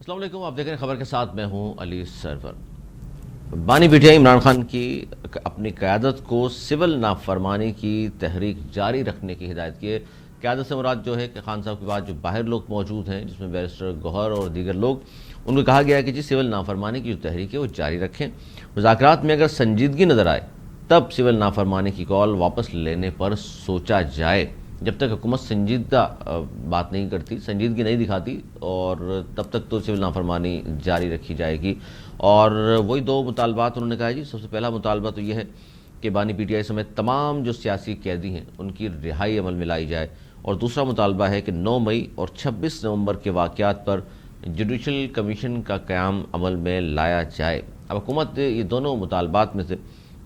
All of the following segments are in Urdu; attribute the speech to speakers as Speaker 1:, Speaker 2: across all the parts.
Speaker 1: السلام علیکم، آپ دیکھ رہے ہیں خبر کے ساتھ، میں ہوں علی سرور۔ بانی P T I Imran Khan کی اپنی قیادت کو سول نافرمانی کی تحریک جاری رکھنے کی ہدایت کی ہے۔ قیادت سے مراد جو ہے کہ خان صاحب کے بعد جو باہر لوگ موجود ہیں، جس میں بیرسٹر گوہر اور دیگر لوگ، ان کو کہا گیا ہے کہ سول نافرمانی کی جو تحریک ہے وہ جاری رکھیں۔ مذاکرات میں اگر سنجیدگی نظر آئے تب سول نافرمانی کی کال واپس لینے پر سوچا جائے۔ جب تک حکومت سنجیدہ بات نہیں کرتی، سنجیدگی نہیں دکھاتی، اور تب تک تو سول نافرمانی جاری رکھی جائے گی۔ اور وہی دو مطالبات انہوں نے کہا جی، سب سے پہلا مطالبہ تو یہ ہے کہ بانی پی ٹی آئی سمیت تمام جو سیاسی قیدی ہیں ان کی رہائی عمل میں لائی جائے، اور دوسرا مطالبہ ہے کہ 9 مئی اور 26 نومبر کے واقعات پر جوڈیشل کمیشن کا قیام عمل میں لایا جائے۔ اب حکومت یہ دونوں مطالبات میں سے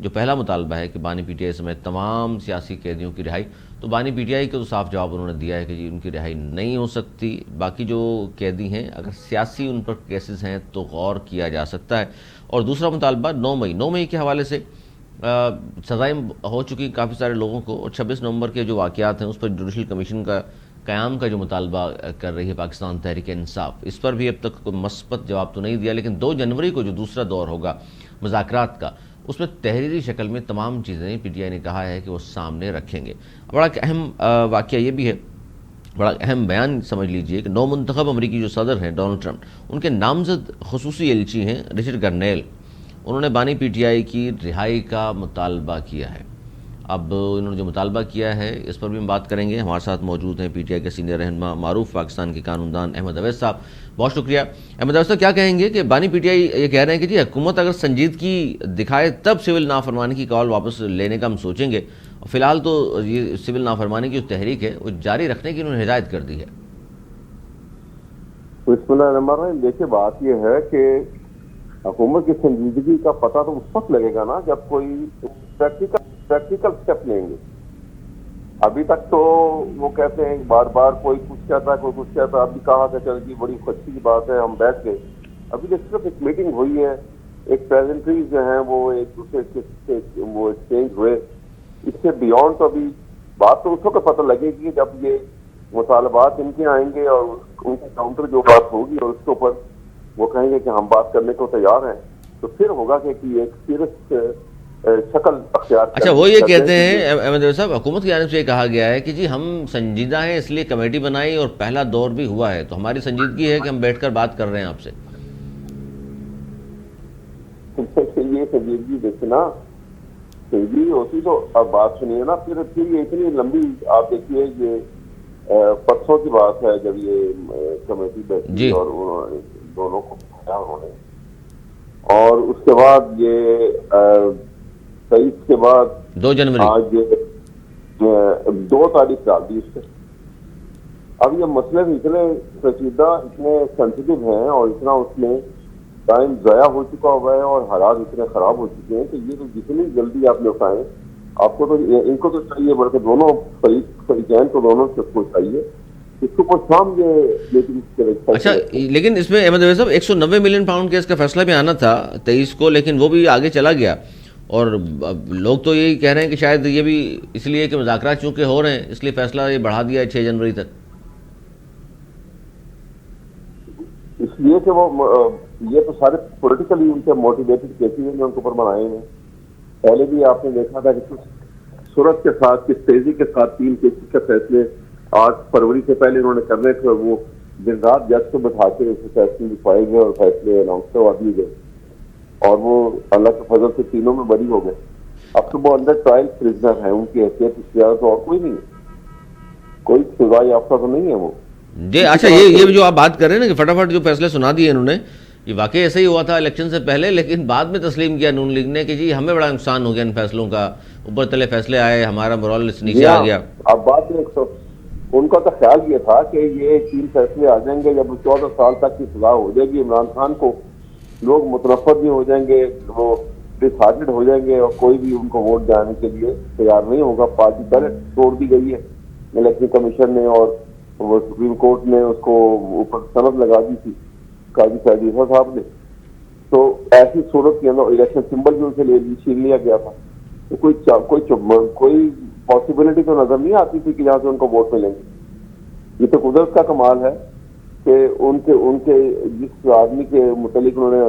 Speaker 1: جو پہلا مطالبہ ہے کہ بانی پی ٹی آئی سمیت تمام سیاسی قیدیوں کی رہائی، تو بانی پی ٹی آئی کو تو صاف جواب انہوں نے دیا ہے کہ جی ان کی رہائی نہیں ہو سکتی۔ باقی جو قیدی ہیں اگر سیاسی ان پر کیسز ہیں تو غور کیا جا سکتا ہے۔ اور دوسرا مطالبہ 9 مئی کے حوالے سے سزائیں ہو چکی کافی سارے لوگوں کو، اور 26 نومبر کے جو واقعات ہیں اس پر جوڈیشل کمیشن کا قیام کا جو مطالبہ کر رہی ہے پاکستان تحریک انصاف، اس پر بھی اب تک کوئی مثبت جواب تو نہیں دیا، لیکن 2 جنوری کو جو دوسرا دور ہوگا مذاکرات کا، اس میں تحریری شکل میں تمام چیزیں پی ٹی آئی نے کہا ہے کہ وہ سامنے رکھیں گے۔ بڑا اہم واقعہ یہ بھی ہے، بڑا اہم بیان سمجھ لیجئے کہ نو منتخب امریکی جو صدر ہیں ڈونلڈ ٹرمپ، ان کے نامزد خصوصی ایلچی ہیں رچرڈ گرنیل، انہوں نے بانی پی ٹی آئی کی رہائی کا مطالبہ کیا ہے۔ اب انہوں نے جو مطالبہ کیا ہے اس پر بھی ہم بات کریں گے۔ ہمارے ساتھ موجود ہیں پی ٹی آئی کے سینئر رہنما، معروف پاکستان کے قانون دان احمد اویس صاحب، بہت شکریہ۔ احمد اویس صاحب، کیا کہیں گے کہ بانی پی ٹی آئی یہ کہہ رہے ہیں کہ جی حکومت اگر سنجیدگی دکھائے تب سول نافرمانی کی کال واپس لینے کا ہم سوچیں گے، اور فی الحال تو یہ سول نافرمانی کی جو تحریک ہے وہ جاری رکھنے کی انہوں نے ہدایت کر دی ہے۔
Speaker 2: بسم اللہ الرحمن الرحیم۔ دیکھیے، بات یہ ہے کہ حکومت کی سنجیدگی کا پتہ تو اس وقت لگے گا نا جب کوئی پریکٹیکل سٹیپ لیں گے۔ ابھی تک تو وہ کہتے ہیں بار بار کوئی کچھ کہتا ہے، کوئی کچھ کہتا ہے۔ ابھی کہا کہ چل جی بڑی خوشی کی بات ہے، ہم بیٹھ گئے۔ ابھی صرف ایک میٹنگ ہوئی ہے، ایک پریزنٹریز جو ہیں وہ ایک دوسرے سے وہ ایکسچینج ہوئے۔ اس سے بیونڈ تو ابھی بات تو اس وقت پتہ لگے گی جب یہ مطالبات ان کے آئیں گے اور ان کی کاؤنٹر جو بات ہوگی اور اس کے اوپر وہ کہیں گے کہ ہم بات کرنے کو تیار ہیں، تو پھر ہوگا کہ ایک سیریس شکل اختیار کریں۔
Speaker 1: اچھا، وہ یہ کہتے ہیں احمد اویس صاحب، حکومت کی جانب سے یہ کہا گیا ہے کہ جی ہم سنجیدہ ہیں اس لیے کمیٹی بنائی اور پہلا دور بھی ہوا ہے، تو ہماری سنجیدگی ہے کہ ہم بیٹھ کر بات کر رہے ہیں آپ سے۔
Speaker 2: یہ سنجیدگی دیکھنا سنجیدگی ہوتی تو اب بات سنیے نا، پھر یہ اتنی لمبی، آپ دیکھیے یہ پرسوں کی بات ہے جب یہ کمیٹی بیٹھی اور انہوں نے دونوں کو بتایا انہوں نے، اور اس کے بعد یہ 23 کے بعد
Speaker 1: 2 جنوری
Speaker 2: آج 2 تاریخ ڈال دی اس سے۔ اب یہ مسئلے اتنے پیچیدہ، اتنے سینسیٹیو ہیں اور اتنا اس میں ٹائم ضائع ہو چکا ہوا ہے اور حالات اتنے خراب ہو چکے ہیں کہ یہ تو جتنی جلدی آپ نے اٹھائیں، آپ کو تو ان کو تو چاہیے، بلکہ دونوں فریقین کو دونوں سے کو چاہیے اس کو شام یہ۔
Speaker 1: اچھا، لیکن اس میں احمد اویس صاحب 190 ملین پاؤنڈ کے اس کا فیصلہ بھی آنا تھا 23 کو، لیکن وہ بھی آگے چلا گیا، اور لوگ تو یہی کہہ رہے ہیں کہ شاید یہ بھی اس لیے کہ مذاکرات چونکہ ہو رہے ہیں اس لیے فیصلہ یہ بڑھا دیا ہے 6 جنوری تک۔
Speaker 2: اس لیے کہ وہ یہ تو سارے پولیٹیکلی ان کے موٹیویٹڈ کیسز ہیں جو ان کے اوپر بنائے ہیں۔ پہلے بھی آپ نے دیکھا تھا کہ کس صورت کے ساتھ، کس تیزی کے ساتھ 3 کیسز کے فیصلے 8 فروری سے پہلے انہوں نے کرنے تھے، وہ دن رات جج کو بٹھا کے فیصلے لکھوائے گئے اور فیصلے اناؤنس کروا دیے گئے، اور وہ اللہ کے فضل سے تینوں میں بری ہو گئے۔ اب تو وہ انڈر ٹرائل پرزنر ہیں، ان کی حیثیت اس زیادہ تو اور کوئی نہیں ہے، کوئی سزا یافتہ تو نہیں ہے وہ۔
Speaker 1: جی اچھا، یہ جو آپ بات کر رہے ہیں نا کہ فٹافٹ جو فیصلے سنا دیے انہوں نے، یہ واقعی ایسا ہی ہوا تھا الیکشن سے پہلے، لیکن بعد میں تسلیم کیا نون لیگ نے کہ جی ہمیں بڑا نقصان ہو گیا ان فیصلوں کا، اوپر تلے فیصلے آئے، ہمارا مرول نیچے آ گیا۔
Speaker 2: اب بات ان کا تو خیال یہ تھا کہ یہ 3 فیصلے آ جائیں گے، جب 14 سال تک کی سزا ہو جائے گی عمران خان کو، لوگ متنفر بھی ہو جائیں گے، وہ ڈس ہارٹڈ ہو جائیں گے، اور کوئی بھی ان کو ووٹ جانے کے لیے تیار نہیں ہوگا۔ پارٹی پہلے توڑ دی گئی ہے الیکشن کمیشن نے، اور وہ سپریم کورٹ نے اس کو اوپر سند لگا دی تھی قاضی سعید صاحب نے۔ تو ایسی صورت کے اندر الیکشن سمبل بھی ان سے چھین لیا گیا تھا، تو کوئی پاسبلٹی تو نظر نہیں آتی تھی کہ جہاں سے ان کو ووٹ ملیں گے۔ یہ تو قدرت کا کمال ہے کہ ان کے جس آدمی کے متعلق انہوں نے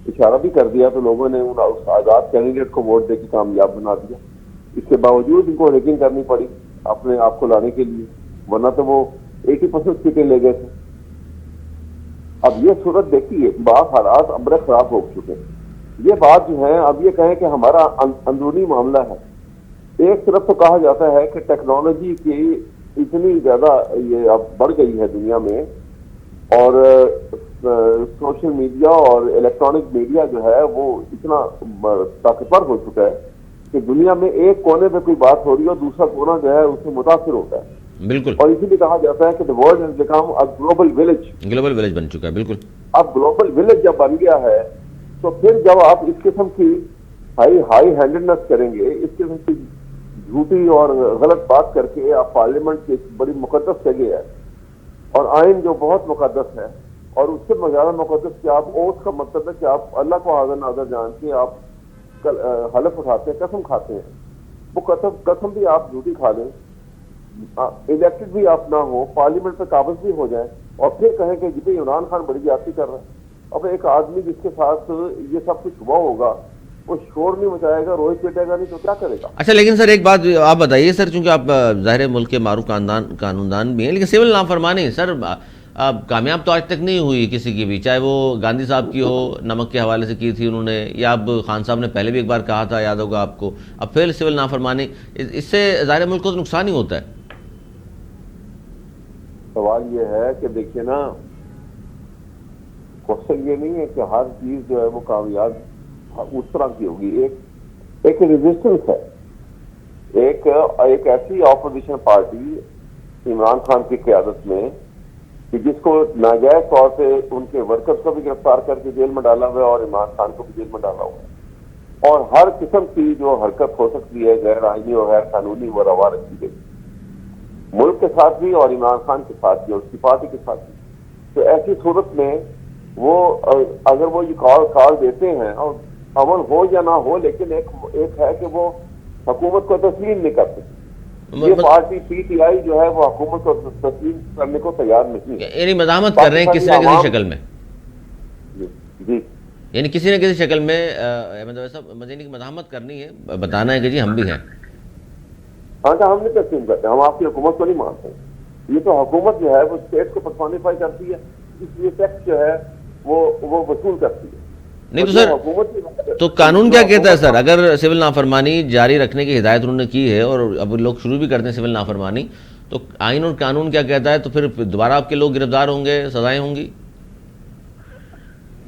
Speaker 2: اشارہ بھی کر دیا تو لوگوں نے اس آزاد کینڈیڈیٹ کو ووٹ دے کے کامیاب بنا دیا. اس کے باوجود ان کو ریگنگ کرنی پڑی اپنے آپ کو لانے کے لیے, ورنہ تو وہ 80% سیٹیں لے گئے تھے. اب یہ صورت دیکھیے, بعض حالات امر خراب ہو چکے ہیں. یہ بات جو ہے, اب یہ کہیں کہ ہمارا اندرونی معاملہ ہے. ایک طرف تو کہا جاتا ہے کہ ٹیکنالوجی کی اتنی زیادہ یہ اب بڑھ گئی ہے دنیا میں, اور سوشل میڈیا اور الیکٹرانک میڈیا جو ہے وہ اتنا طاقتور ہو چکا ہے کہ دنیا میں ایک کونے پہ کوئی بات ہو رہی ہے اور دوسرا کونا جو ہے اس سے متاثر ہوتا ہے.
Speaker 1: بالکل.
Speaker 2: اور اسی لیے کہا جاتا ہے کہ the world has become a global village.
Speaker 1: Global village بن چکا ہے. بالکل.
Speaker 2: اب گلوبل ولیج جب بن گیا ہے تو پھر جب آپ اس قسم کی ہائی ہینڈڈنس کریں گے, اس قسم کی جھوٹی اور غلط بات کر کے آپ پارلیمنٹ کی بڑی مقدس جگہ ہے اور آئین جو بہت مقدس ہے, اور اس سے زیادہ مقدس کہ آپ اوتھ کا مطلب ہے کہ آپ اللہ کو حاضر ناظر جان کے آپ حلف اٹھاتے ہیں, قسم کھاتے ہیں. وہ قسم بھی آپ جھوٹی کھا لیں, الیکٹڈ بھی آپ نہ ہو, پارلیمنٹ پہ قابض بھی ہو جائیں, اور پھر کہیں کہ جتنے عمران خان بڑی زیادتی کر رہا ہے. اب ایک آدمی جس کے ساتھ یہ سب کچھ ہوا ہوگا وہ شور نہیں مچائے گا, روئے پیٹے گا نہیں تو کیا کرے گا؟
Speaker 1: اچھا, لیکن سر ایک بات آپ بتائیے سر, چونکہ آپ ظاہر ملک کے معروف قانوندان بھی ہیں, لیکن سول نافرمانی سر کامیاب تو آج تک نہیں ہوئی کسی کی بھی, چاہے وہ گاندھی صاحب کی ہو, نمک کے حوالے سے کی تھی انہوں نے, یا اب خان صاحب نے پہلے بھی ایک بار کہا تھا, یاد ہوگا آپ کو. اب پھر سول نافرمانی, اس سے ظاہر ملک کو تو نقصان ہی ہوتا ہے.
Speaker 2: سوال یہ ہے کہ دیکھیے نا, کوشچن یہ نہیں ہے کہ ہر چیز جو ہے وہ کامیاب اس طرح کی ہوگی. ایک ریزسٹنس ہے, ایک ایسی اپوزیشن پارٹی عمران خان کی قیادت میں کہ جس کو ناجائز طور پہ ان کے ورکرز کو بھی گرفتار کر کے جیل میں ڈالا ہوا ہے اور عمران خان کو بھی جیل میں ڈالا ہوا ہے, اور ہر قسم کی جو حرکت ہو سکتی ہے غیر آئینی اور غیر قانونی وہ روا رکھی گئی ملک کے ساتھ بھی اور عمران خان کے ساتھ بھی اور اس کی پارٹی کے ساتھ بھی. تو ایسی صورت میں وہ اگر وہ یہ کال دیتے ہیں اور عمل ہو یا نہ ہو, لیکن ایک ہے کہ وہ حکومت کو تسلیم نہیں کرتے. یہ پارٹی پی ٹی آئی جو ہے وہ حکومت کو تسلیم کرنے کو تیار نہیں ہے,
Speaker 1: یعنی مزاحمت کر رہے ہیں کسی نہ کسی شکل میں.
Speaker 2: جی,
Speaker 1: یعنی کسی نہ کسی شکل میں مطلب ایسا مزید مزاحمت کرنی ہے, بتانا ہے کہ جی ہم بھی ہیں.
Speaker 2: ہاں تو ہم نہیں تسلیم کرتے, ہم آپ کی حکومت کو نہیں مانتے. یہ تو حکومت جو ہے وہ اسٹیٹ کو پرسونیفائی کرتی ہے, اس لیے ٹیکس جو ہے وہ وصول کرتی ہے.
Speaker 1: نہیں تو سر, تو قانون کیا کہتا ہے سر, اگر سول نافرمانی جاری رکھنے کی ہدایت انہوں نے کی ہے اور اب لوگ شروع بھی کرتے ہیں سول نافرمانی, تو آئین اور قانون کیا کہتا ہے؟ تو پھر دوبارہ آپ کے لوگ گرفتار ہوں گے, سزائیں ہوں گی؟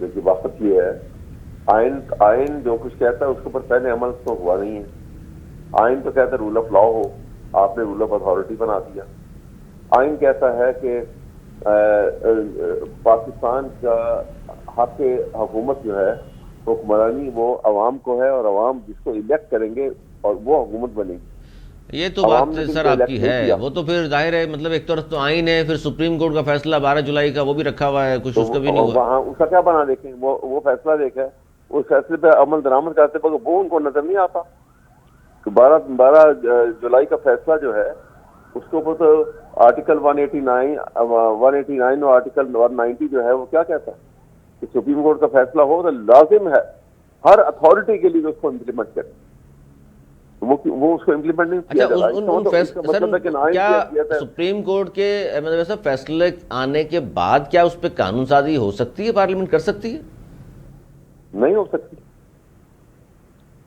Speaker 2: دیکھیے بات یہ ہے, آئین جو کچھ کہتا ہے اس کے اوپر پہلے عمل تو ہوا نہیں ہے. آئین تو کہتا ہے رول آف لا ہو, آپ نے رول آف اتھارٹی بنا دیا. آئین کہتا ہے کہ پاکستان کا حق حکومت جو ہے حکمرانی وہ عوام کو ہے, اور عوام جس کو الیکٹ کریں گے اور وہ حکومت بنے گی.
Speaker 1: یہ تو بات سر آپ کی ہے, وہ تو پھر ظاہر ہے, مطلب ایک طرف تو آئین ہے, پھر سپریم کورٹ کا فیصلہ 12 جولائی کا وہ بھی رکھا ہوا ہے, کچھ اس کا بھی نہیں ہوا.
Speaker 2: وہاں اس کا کیا بنا دیکھیں, وہ فیصلہ دیکھا, اس فیصلے پہ عمل درآمد کرتے وقت وہ ان کو نظر نہیں آتا کہ 12 جولائی کا فیصلہ جو ہے اس کے اوپر تو آرٹیکل 189 اور آرٹیکل 190 جو ہے وہ کیا کہتا ہے کہ سپریم کورٹ کا فیصلہ ہو تو لازم ہے ہر اتھارٹی کے لیے اس کو امپلیمنٹ کرے. وہ اس کو امپلیمنٹ نہیں کیا جاتا.
Speaker 1: کیا سپریم کورٹ کے مطلب فیصلے آنے کے بعد کیا اس پہ قانون سازی ہو سکتی ہے, پارلیمنٹ کر سکتی ہے؟
Speaker 2: نہیں ہو سکتی,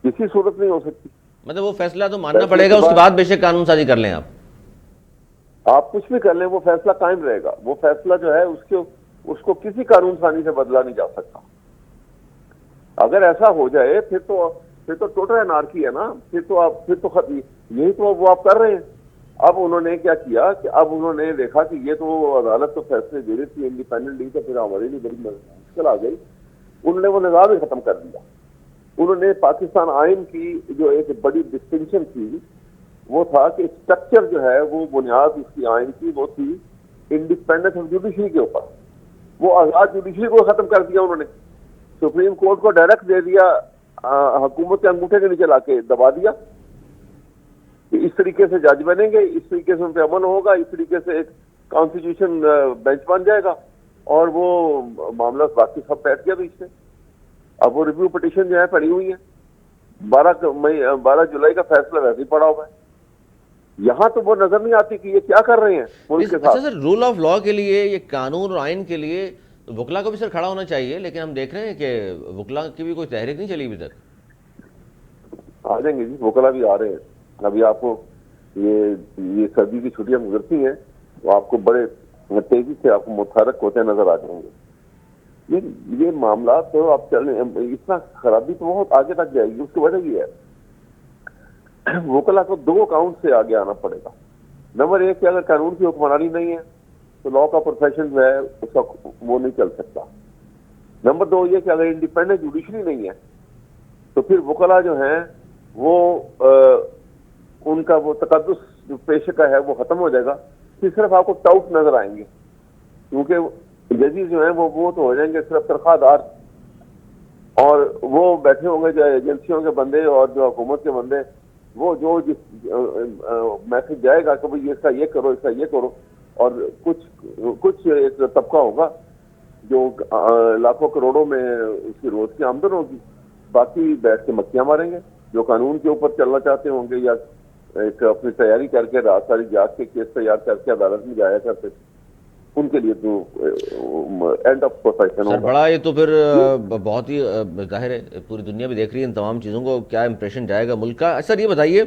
Speaker 2: کسی صورت نہیں ہو سکتی.
Speaker 1: مطلب وہ فیصلہ تو ماننا پڑے گا, اس کے بعد بے شک قانون سازی کر لیں
Speaker 2: آپ کچھ بھی کر لیں, وہ فیصلہ قائم رہے گا. وہ فیصلہ جو ہے اس کو کسی قانون سازی سے بدلا نہیں جا سکتا. اگر ایسا ہو جائے پھر تو ٹوٹل انارکی ہے نا, پھر تو یہی تو وہ آپ کر رہے ہیں. اب انہوں نے کیا کیا کہ اب انہوں نے دیکھا کہ یہ تو عدالت تو فیصلے دے رہی تھی انڈیپینڈنٹ, تو پھر ہمارے لیے بڑی مشکل آ گئی. انہوں نے وہ نظام ہی ختم کر دیا. انہوں نے پاکستان آئین کی جو ایک بڑی ڈسٹنکشن تھی وہ تھا کہ اسٹرکچر جو ہے وہ بنیاد اس کی آئین کی وہ تھی انڈیپینڈنس آف جوڈیشری کے اوپر. وہ آزاد جوڈیشری کو ختم کر دیا انہوں نے. سپریم کورٹ کو ڈائریکٹ دے دیا, حکومت کے انگوٹھے کے نیچے لا کے دبا دیا کہ اس طریقے سے جج بنیں گے, اس طریقے سے ان پہ عمل ہوگا, اس طریقے سے ایک کانسٹیٹیوشن بینچ بن جائے گا. اور وہ معاملہ باقی سب بیٹھ گیا بیچ میں. اب وہ ریویو پٹیشن جو ہے پڑی ہوئی ہے, 12 جولائی کا فیصلہ ویسے ہی پڑا ہوا ہے. یہاں تو وہ نظر نہیں آتی کہ یہ کیا کر رہے ہیں ملک کے
Speaker 1: اچھا
Speaker 2: ساتھ.
Speaker 1: سر, رول آف لا کے لیے, یہ قانون اور آئین کے لیے وکلا کو بھی سر کھڑا ہونا چاہیے, لیکن ہم دیکھ رہے ہیں کہ وکلا کی بھی کوئی تحریک نہیں چلی ابھی تک.
Speaker 2: آ جائیں گے جی, وکلا بھی آ رہے ہیں. ابھی آپ کو یہ سردی کی چھٹیاں گزرتی ہیں تو آپ کو بڑے تیزی سے آپ کو متحرک ہوتے نظر آ جائیں گے. یہ معاملات تو آپ چلیں, اتنا خرابی تو بہت آگے تک جائے گی. اس کی وجہ یہ ہے وکلا کو 2 اکاؤنٹ سے آگے آنا پڑے گا. نمبر 1 کہ اگر قانون کی حکمرانی نہیں ہے تو لا کا پروفیشن جو ہے اس کا وہ نہیں چل سکتا. نمبر 2 یہ کہ اگر انڈیپینڈنٹ جوڈیشری نہیں ہے تو پھر وکلا جو ہیں وہ ان کا وہ تقدس جو پیشے کا ہے وہ ختم ہو جائے گا. پھر صرف آپ کو ٹاؤٹ نظر آئیں گے, کیونکہ ججز جو ہیں وہ تو ہو جائیں گے صرف تنخواہ دار, اور وہ بیٹھے ہوں گے جو ایجنسیوں کے بندے اور جو حکومت کے بندے, وہ جو جس میسج جائے گا کہ بھائی اس کا یہ کرو, اس کا یہ کرو, اور کچھ ایک طبقہ ہوگا جو لاکھوں کروڑوں میں اس کی روز کی آمدن ہوگی, باقی بیٹھ کے مکھیاں ماریں گے. جو قانون کے اوپر چلنا چاہتے ہوں گے یا ایک اپنی تیاری کر کے رات ساری جاگ کے کیس تیار کر کے عدالت میں جایا کرتے, ان کے لیے تو اینڈ آف پروفیشن
Speaker 1: سر
Speaker 2: ہوگا.
Speaker 1: بڑا یہ تو پھر بہت ہی ظاہر ہے, پوری دنیا بھی دیکھ رہی ہے ان تمام چیزوں کو, کیا امپریشن جائے گا ملک کا. سر یہ بتائیے,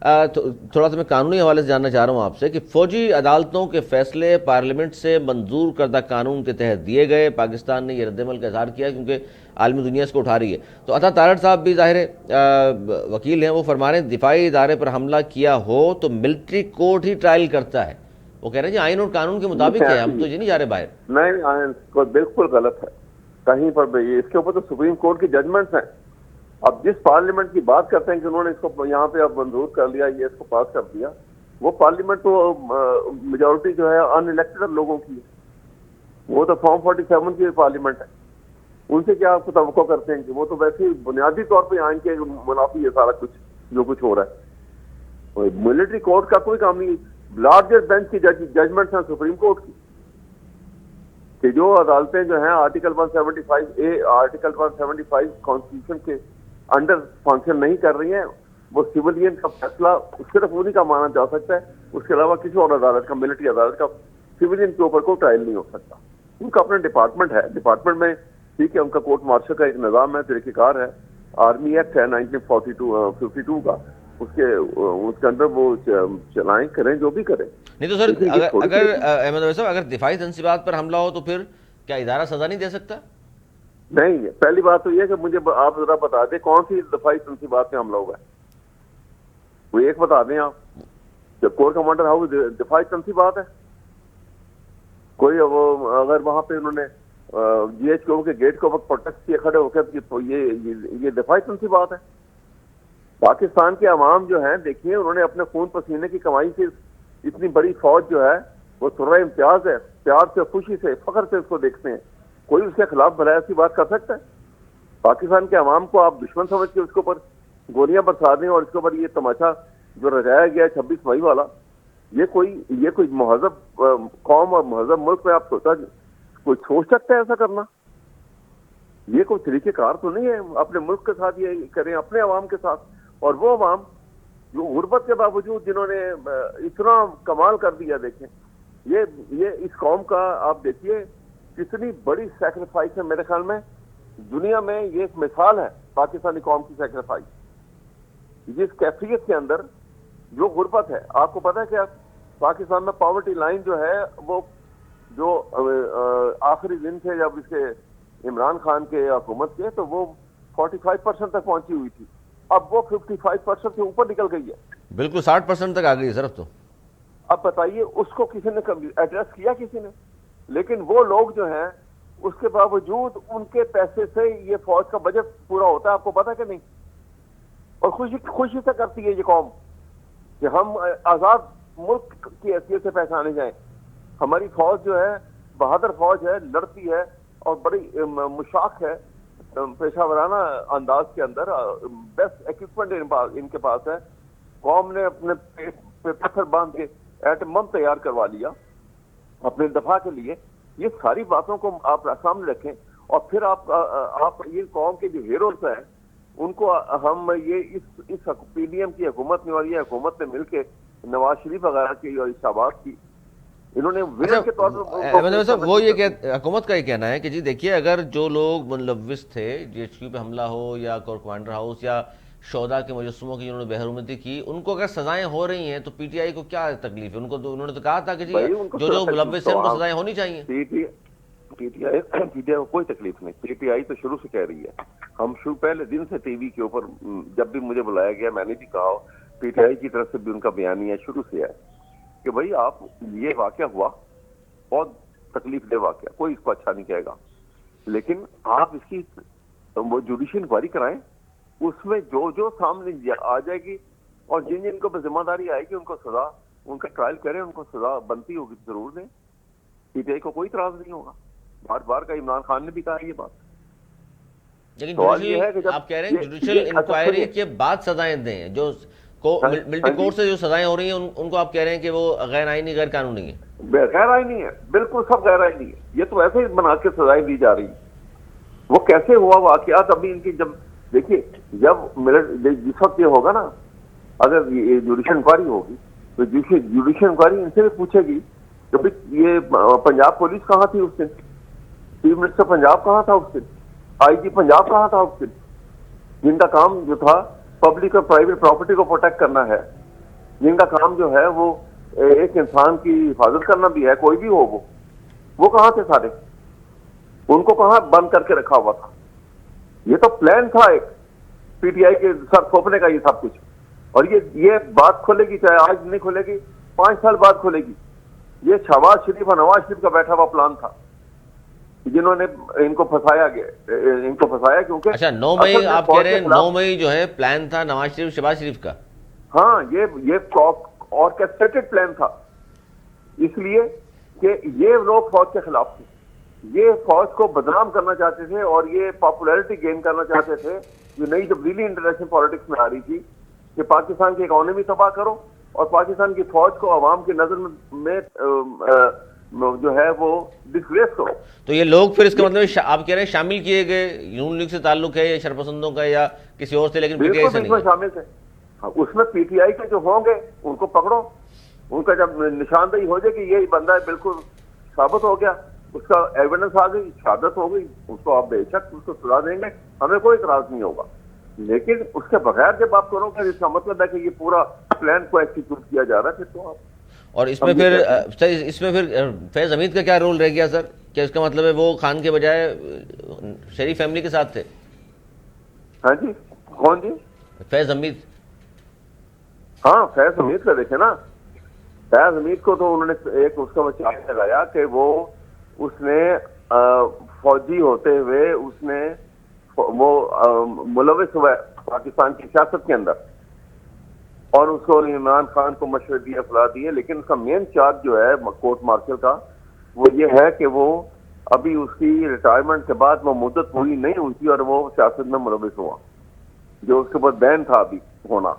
Speaker 1: تھوڑا سا میں قانونی حوالے سے جاننا چاہ رہا ہوں آپ سے کہ فوجی عدالتوں کے فیصلے پارلیمنٹ سے منظور کردہ قانون کے تحت دیے گئے. پاکستان نے یہ رد عمل کا اظہار کیا کیونکہ عالمی دنیا اس کو اٹھا رہی ہے. تو عطا تارڑ صاحب بھی ظاہر وکیل ہیں, وہ فرما رہے ہیں دفاعی ادارے پر حملہ کیا ہو تو ملٹری کورٹ ہی ٹرائل کرتا ہے. وہ کہہ رہے ہیں جی آئین اور قانون کے مطابق ہے, ہم تو یہ نہیں جا رہے باہر.
Speaker 2: نہیں, آئین بالکل غلط ہے کہیں پر بھی. اس کے اوپر تو سپریم کورٹ کی ججمنٹس ہیں. اب جس پارلیمنٹ کی بات کرتے ہیں کہ انہوں نے اس کو یہاں پہ اب منظور کر لیا, یہ اس کو پاس کر دیا, وہ پارلیمنٹ تو میجورٹی جو ہے ان الیکٹڈ لوگوں کی ہے. وہ تو فارم 47 کی پارلیمنٹ ہے. ان سے کیا آپ کو توقع کرتے ہیں کہ وہ تو ویسے ہی بنیادی طور پہ آئین کے منافی ہے سارا کچھ جو کچھ ہو رہا ہے. ملٹری کورٹ کا کوئی کام نہیں. لارجسٹ بینچ کی ججمنٹس ہیں سپریم کورٹ کی, کہ جو عدالتیں جو ہیں آرٹیکل 175A آرٹیکل 175 کانسٹیٹیوشن کے انڈر فنکشن نہیں کر رہی ہیں, وہ سیولین کا فیصلہ صرف انہی کا مانا جا سکتا ہے. اس کے علاوہ کسی اور عدالت کا, ملٹری عدالت کا سیولین کے اوپر کوئی ٹرائل نہیں ہو سکتا. ان کا اپنا ڈپارٹمنٹ ہے, ڈپارٹمنٹ میں ٹھیک ہے ان کا کورٹ مارشل کا ایک نظام ہے, طریقہ کار ہے, آرمی ایکٹ ہے 1952 کا, اس کے اندر وہ چلائیں, کریں جو بھی کریں.
Speaker 1: نہیں تو سر اگر احمد عویس صاحب اگر دفاعی تنصیبات پر حملہ ہو تو پھر کیا ادارہ سزا نہیں دے سکتا؟
Speaker 2: نہیں, پہلی بات تو یہ کہ مجھے آپ ذرا بتا دیں کون سی دفاعی تنصیبات میں حملہ ہوا ہے. وہ ایک بتا دیں آپ, جب کور کمانڈر ہاؤس دفاعی تنصیبات ہے کوئی, وہ اگر وہاں پہ انہوں نے GHQ کے گیٹ کو پروٹیکٹ کیے کھڑے ہو کے, تو یہ دفاعی تنصیبات ہے. پاکستان کے عوام جو ہیں دیکھیے, انہوں نے اپنے خون پسینے کی کمائی سے اتنی بڑی فوج جو ہے وہ سرہ امتیاز ہے, پیار سے, خوشی سے, فخر سے اس کو دیکھتے ہیں. کوئی اس کے خلاف بھلا ایسی بات کر سکتا ہے؟ پاکستان کے عوام کو آپ دشمن سمجھ کے اس کے اوپر گولیاں برسا دیں اور اس کے اوپر یہ تماشا جو رچایا گیا ہے 26 مئی والا, یہ کوئی مہذب قوم اور مہذب ملک میں آپ کوئی سوچ سکتا ہے ایسا کرنا؟ یہ کوئی طریقہ کار تو نہیں ہے. اپنے ملک کے ساتھ یہ کریں, اپنے عوام کے ساتھ. اور وہ عوام جو غربت کے باوجود جنہوں نے اتنا کمال کر دیا, دیکھیں یہ اس قوم کا آپ دیکھیے کتنی بڑی سیکریفائس ہے. میرے خیال میں دنیا میں یہ ایک مثال ہے پاکستانی قوم کی سیکریفائس, جس کیفیت کے اندر جو غربت ہے. آپ کو پتا ہے کہ پاکستان میں پاورٹی لائن جو ہے وہ جو آخری دن سے جب اس کے عمران خان کے حکومت کے, تو وہ 45% تک پہنچی ہوئی تھی. اب وہ 55% سے اوپر نکل گئی ہے.
Speaker 1: بالکل 60% تک آ گئی صرف. تو
Speaker 2: اب بتائیے اس کو کسی نے ایڈریس کیا کسی نے؟ لیکن وہ لوگ جو ہیں اس کے باوجود ان کے پیسے سے یہ فوج کا بجٹ پورا ہوتا ہے. آپ کو پتا کہ نہیں؟ اور خوشی سے کرتی ہے یہ قوم کہ ہم آزاد ملک کی حیثیت سے پہچانے جائیں. ہماری فوج جو ہے بہادر فوج ہے, لڑتی ہے اور بڑی مشاق ہے, پیشہ ورانہ انداز کے اندر بیسٹ ایکوپمنٹ ان کے پاس ہے. قوم نے اپنے پیٹ پہ پتھر باندھ کے ایٹم بم تیار کروا لیا اپنے دفاع کے لیے, یہ ساری باتوں کو آپ سامنے رکھیں، اور پھر آپ یہ قوم کے جو ہیروز ہیں ان کو ہم یہ اس پی ڈی ایم کی حکومت میں اور یہ حکومت نے مل کے نواز شریف وغیرہ کی اور شہباز کی، انہوں نے ونر کے طور پر
Speaker 1: احمد نظیر صاحب وہ یہ حکومت کا یہ کہنا ہے کہ جی دیکھیے اگر جو لوگ ملوث تھے جی ایچ کیو پہ حملہ ہو یا کور کمانڈر ہاؤس یا شہداء کے مجسموں کی جنہوں نے بےحرمتی کی، ان کو اگر سزائیں ہو رہی ہیں تو پی ٹی آئی کو کیا تکلیف ہے؟ ان کو تو انہوں نے تو کہا تھا کہ جی جو ملوث ہیں ان کو سزائیں ہونی چاہیے.
Speaker 2: پی ٹی آئی کو کوئی تکلیف نہیں. پی ٹی آئی تو شروع سے کہہ رہی ہے، ہم پہلے دن سے ٹی وی کے اوپر جب بھی مجھے بلایا گیا میں نے بھی کہا، پی ٹی آئی کی طرف سے بھی ان کا بیانیہ شروع سے ہے کہ بھائی آپ یہ واقعہ ہوا بہت تکلیف دہ واقعہ، کوئی اس کو اچھا نہیں کہے گا، لیکن آپ اس کی وہ جوڈیشل انکوائری کرائیں، اس میں جو سامنے آ جائے گی اور جن کو ذمہ داری آئے گی ان کو سزا، ان کا ٹرائل کریں، ان کو سزا بنتی ہوگی ضرور دیں. پی ٹی آئی کو کوئی اعتراض نہیں ہوگا. بار بار کا عمران خان نے بھی کہا یہ بات.
Speaker 1: لیکن آپ کہہ رہے ہیں جوڈیشل انکوائری کے بعد سزائیں دیں، جو ملٹی کورٹ سے جو سزائیں ہو رہی ہیں ان کو آپ کہہ رہے ہیں کہ وہ غیر آئینی غیر قانونی ہیں.
Speaker 2: غیر آئینی ہے، بالکل سب غیر آئینی ہے. یہ تو ایسے ہی بنا کے سزائیں دی جا رہی ہیں. وہ کیسے ہوا واقعات ابھی ان کی، جب دیکھیے جب جس وقت یہ ہوگا نا، اگر یہ جوڈیشل انکوائری ہوگی تو جوڈیشل انکوائری ان سے بھی پوچھے گی کہ یہ پنجاب پولیس کہاں تھی اس دن، چیف منسٹر پنجاب کہاں تھا اس دن، آئی جی پنجاب کہاں تھا اس دن، جن کا کام جو تھا پبلک اور پرائیویٹ پراپرٹی کو پروٹیکٹ کرنا ہے، جن کا کام جو ہے وہ ایک انسان کی حفاظت کرنا بھی ہے، کوئی بھی ہو وہ کہاں تھے سارے؟ ان کو کہاں بند کر کے رکھا ہوا تھا؟ یہ تو پلان تھا ایک پی ٹی آئی کے سر تھوپنے کا یہ سب کچھ. اور یہ بات کھلے گی، چاہے آج نہیں کھلے گی 5 سال بعد کھلے گی. یہ شہباز شریف اور نواز شریف کا بیٹھا ہوا پلان تھا جنہوں نے ان کو پھنسایا کیونکہ
Speaker 1: اچھا 9 مئی آپ کہہ رہے ہیں 9 مئی جو ہے پلان تھا نواز شریف شہباز شریف کا.
Speaker 2: ہاں یہ آرکیسٹریٹڈ پلان تھا، اس لیے کہ یہ لوگ فوج کے خلاف تھے، یہ فوج کو بدنام کرنا چاہتے تھے اور یہ پاپولیرٹی گین کرنا چاہتے تھے. جو نئی تبدیلی انٹرنیشنل پالیٹکس میں آ رہی تھی کہ پاکستان کی اکانومی تباہ کرو اور پاکستان کی فوج کو عوام کی نظر میں جو ہے وہ ڈسگریس کرو.
Speaker 1: تو یہ لوگ پھر اس کا مطلب آپ کہہ رہے ہیں شامل کیے گئے، یون لیگ سے تعلق ہے یا شرپسندوں کا یا کسی اور سے، لیکن پی ٹی آئی سے نہیں
Speaker 2: شامل تھے. اس میں پی ٹی آئی کے جو ہوں گے ان کو پکڑو، ان کا جب نشاندہی ہو جائے کہ یہ بندہ بالکل ثابت ہو گیا، اس کا ایویڈنس آ گئی، شہادت ہو گئی، اس کو آپ بے شک اس کو سزا دیں گے، ہمیں کوئی اعتراض نہیں ہوگا. لیکن اس کے بغیر جب آپ کرو گے، اس کا مطلب ہے کہ یہ پورا پلان کو ایکسیکیوٹ کیا جا رہا ہے. پھر تو آپ
Speaker 1: اور اس میں پھر فیض حمید کا کیا رول رہ گیا سر؟ کہ اس کا مطلب ہے وہ خان کے بجائے شریف فیملی کے ساتھ تھے؟
Speaker 2: ہاں جی، کون جی؟
Speaker 1: فیض حمید.
Speaker 2: ہاں فیض حمید کا دیکھیں نا، فیض حمید کو تو انہوں نے ایک اس کا چارج لگایا کہ اس نے فوجی ہوتے ہوئے اس نے وہ ملوث ہوا پاکستان کی سیاست کے اندر، اور اس کو عمران خان کو مشورے دیے، فلاح دیے. لیکن اس کا مین چارج جو ہے کورٹ مارشل کا وہ یہ ہے کہ وہ ابھی اس کی ریٹائرمنٹ کے بعد وہ مدت پوری نہیں ہوئی تھی اور وہ سیاست میں ملوث ہوا، جو اس کے بعد بین تھا ابھی ہونا.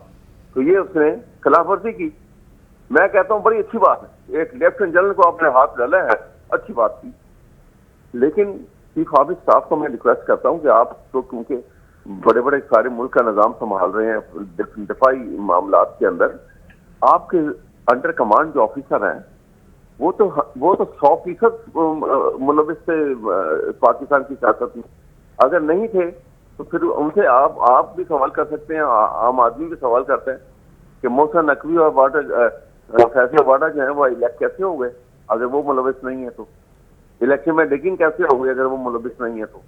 Speaker 2: تو یہ اس نے خلاف ورزی کی. میں کہتا ہوں بڑی اچھی بات ہے، ایک لیفٹنٹ جنرل کو اپنے ہاتھ ڈالا ہے، اچھی بات تھی. لیکن چیف آف اسٹاف کو میں ریکویسٹ کرتا ہوں کہ آپ تو کیونکہ بڑے بڑے سارے ملک کا نظام سنبھال رہے ہیں دفاعی معاملات کے اندر، آپ کے انڈر کمانڈ جو آفیسر ہیں وہ تو 100% ملوث تھے پاکستان کی سیاست میں. اگر نہیں تھے تو پھر ان سے آپ بھی سوال کر سکتے ہیں، عام آدمی بھی سوال کرتے ہیں کہ محسن نقوی اور فیصل واڈا جو ہیں وہ الیکٹ کیسے ہو گئے اگر وہ ملوث نہیں ہے؟ تو الیکشن میں ڈگنگ کیسے ہو گئی اگر وہ ملوث نہیں ہے؟ تو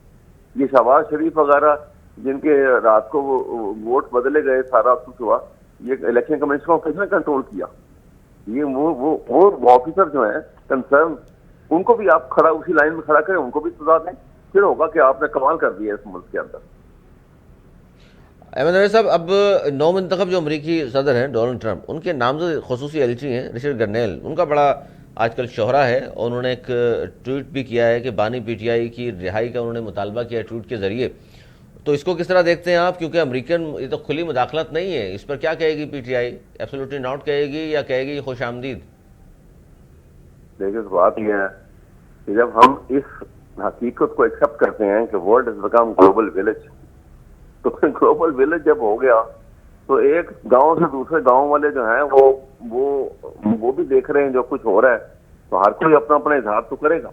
Speaker 2: یہ شہباز شریف وغیرہ جن کے رات کو ووٹ بدلے گئے، سارا کچھ ہوا، یہ الیکشن کمیشن کو کس نے کنٹرول کیا؟ یہ وہ آفیسر جو ہیں کنسرن، ان کو بھی آپ کھڑا اسی لائن میں کھڑا کریں، ان کو بھی سزا دیں، پھر ہوگا کہ آپ نے کمال کر دیا اس ملک کے اندر.
Speaker 1: احمد نظیر صاحب، اب نو منتخب جو امریکی صدر ہیں ڈونلڈ ٹرمپ، ان کے نامزد خصوصی ایلچی ہیں رچرڈ گرنیل، ان کا بڑا آج کل شہرہ ہے، اور انہوں نے ایک ٹویٹ بھی کیا ہے کہ بانی پی ٹی آئی کی رہائی کا انہوں نے مطالبہ کیا ٹویٹ کے ذریعے. تو اس کو کس طرح دیکھتے ہیں آپ؟ کیونکہ امریکن یہ تو کھلی مداخلت نہیں ہے، اس پر کیا کہے گی P T I? Absolutely not کہے گی یا کہے گی خوش آمدید؟
Speaker 2: دیکھیے بات یہ ہے کہ جب ہم اس حقیقت کو ایکسپٹ کرتے ہیں کہ world is become global village, تو گلوبل ولیج جب ہو گیا تو ایک گاؤں سے دوسرے گاؤں والے جو ہیں وہ بھی دیکھ رہے ہیں جو کچھ ہو رہا ہے، تو ہر کوئی اپنا اپنا اظہار تو کرے گا.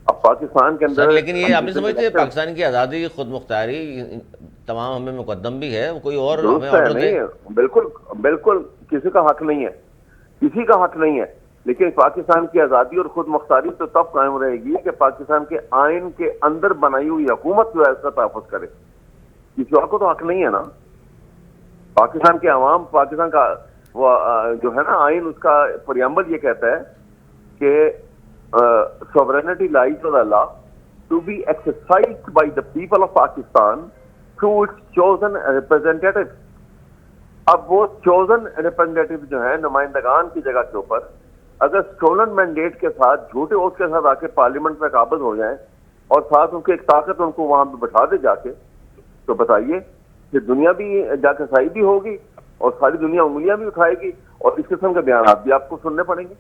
Speaker 2: اب پاکستان کے اندر
Speaker 1: سر لیکن یہ آپ نہیں سمجھتے پاکستان کی آزادی، خود مختاری تمام ہمیں مقدم بھی ہے، کوئی اور ہمیں
Speaker 2: درست ہے،
Speaker 1: آرڈر دے؟
Speaker 2: نہیں بالکل بالکل کسی کا حق نہیں ہے، کسی کا حق نہیں ہے، لیکن پاکستان کی آزادی اور خود مختاری تو تب قائم رہے گی کہ پاکستان کے آئین کے اندر بنائی ہوئی حکومت جو ہے اس کا تحفظ کرے. کسی اور کو تو حق نہیں ہے نا. پاکستان کے عوام، پاکستان کا وہ جو ہے نا آئین، اس کا پریامبل یہ کہتا ہے کہ sovereignty lies with Allah to be exercised by the people of Pakistan through its chosen representatives. اب وہ chosen representatives جو ہیں نمائندگان کی جگہ کے اوپر اگر stolen mandate کے ساتھ جھوٹے اوتھ کے ساتھ آ کے پارلیمنٹ میں قابض ہو جائیں اور ساتھ ان کی ایک طاقت ان کو وہاں پہ بٹھا دے جا کے، تو بتائیے کہ دنیا بھی جا کے سائی بھی ہوگی اور ساری دنیا انگلیاں بھی اٹھائے گی اور اس قسم کے بیانات بھی آپ کو سننے پڑیں گے.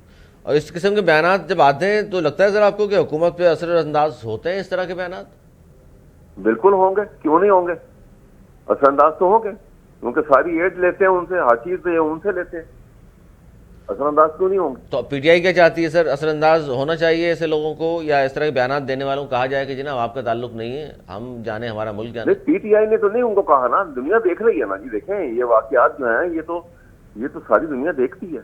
Speaker 1: اور اس قسم کے بیانات جب آتے ہیں تو لگتا ہے سر آپ کو کہ حکومت پہ اثر انداز ہوتے ہیں اس طرح کے بیانات؟
Speaker 2: بالکل ہوں گے، کیوں نہیں ہوں گے، اثر انداز تو ہوں گے، کیونکہ ساری ایڈ لیتے ہیں ان سے، ہر چیز ان سے لیتے ہیں، اثر انداز کیوں نہیں ہوں گے.
Speaker 1: تو پی ٹی آئی کیا چاہتی ہے سر؟ اثر انداز ہونا چاہیے ایسے لوگوں کو، یا اس طرح کے بیانات دینے والوں کو کہا جائے کہ جناب آپ کا تعلق نہیں ہے، ہم جانے ہمارا ملک جانے؟
Speaker 2: پی ٹی آئی نے تو نہیں ان کو کہا نا، دنیا دیکھ رہی ہے نا جی. دیکھیں یہ واقعات جو ہیں یہ تو ساری دنیا دیکھتی ہے.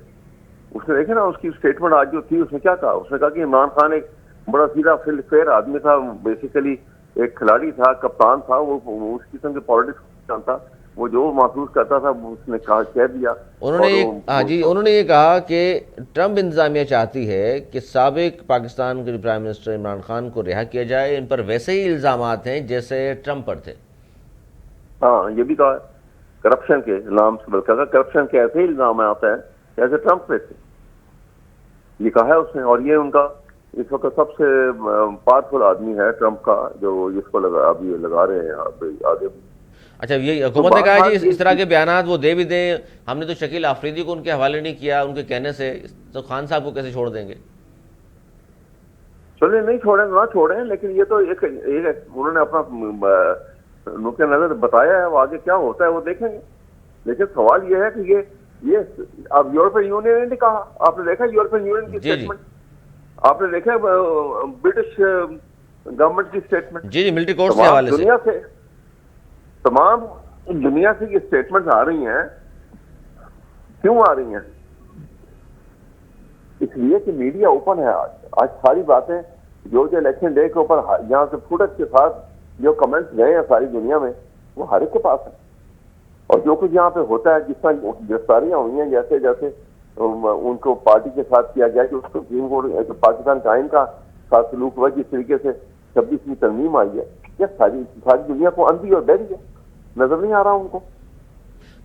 Speaker 2: اس نے دیکھے نا اس کی اسٹیٹمنٹ آج جو تھی، اس نے کیا کہا؟ اس نے کہا کہ عمران خان ایک بڑا سیدھا فیئر آدمی تھا، بیسیکلی ایک کھلاڑی تھا، کپتان تھا، وہ اس قسم کے پالیٹکس جانتا، وہ جو محسوس کرتا تھا اس نے کہہ دیا.
Speaker 1: انہوں نے یہ کہا کہ ٹرمپ انتظامیہ چاہتی ہے کہ سابق پاکستان کے پرائم منسٹر عمران خان کو رہا کیا جائے، ان پر ویسے ہی الزامات ہیں جیسے ٹرمپ پر تھے.
Speaker 2: ہاں یہ بھی کہا کرپشن کے نام سے، بلکہ کرپشن کے ایسے ہی الزامات ہیں جیسے ٹرمپ پہ تھے، یہ کہا ہے اس نے. اور یہ ان کا اس وقت سب سے پاورفل آدمی ہے ٹرمپ کا، جو جس کو ابھی لگا رہے ہیں آگے.
Speaker 1: اچھا یہ حکومت نے کہا جی اس طرح کے بیانات وہ دے بھی دیں، ہم نے تو شکیل آفریدی کو ان کے حوالے نہیں کیا ان کے کہنے سے، تو خان صاحب کو کیسے چھوڑ دیں گے؟
Speaker 2: چلے نہیں چھوڑیں نہ چھوڑیں، لیکن یہ تو ایک انہوں نے اپنا نقطۂ نظر بتایا ہے، وہ آگے کیا ہوتا ہے وہ دیکھیں گے. لیکن سوال یہ ہے کہ یہ اب یورپین یونین نے نہیں کہا، آپ نے دیکھا یورپین یونین کی اسٹیٹمنٹ، آپ نے دیکھا برٹش گورنمنٹ کی اسٹیٹمنٹ.
Speaker 1: جی ملٹری کورٹ کے حوالے سے
Speaker 2: تمام دنیا سے یہ اسٹیٹمنٹ آ رہی ہیں. کیوں آ رہی ہیں؟ اس لیے کہ میڈیا اوپن ہے. آج ساری باتیں جو الیکشن ڈے کے اوپر یہاں سے فوٹیج کے ساتھ جو کمنٹس گئے ہیں ساری دنیا میں، وہ ہر ایک کے پاس ہے. اور جو کچھ یہاں پہ ہوتا ہے، جس طرح گرفتاریاں ہوئی ہیں، جیسے جیسے ان کو پارٹی کے ساتھ کیا گیا کہ اس کو پاکستان کا آئین کا ساتھ سلوک ہوا، جس طریقے سے 26ویں ترمیم آئی ہے، یہ ساری دنیا کو اندھی اور بہری ہے، نظر نہیں آ رہا ان کو.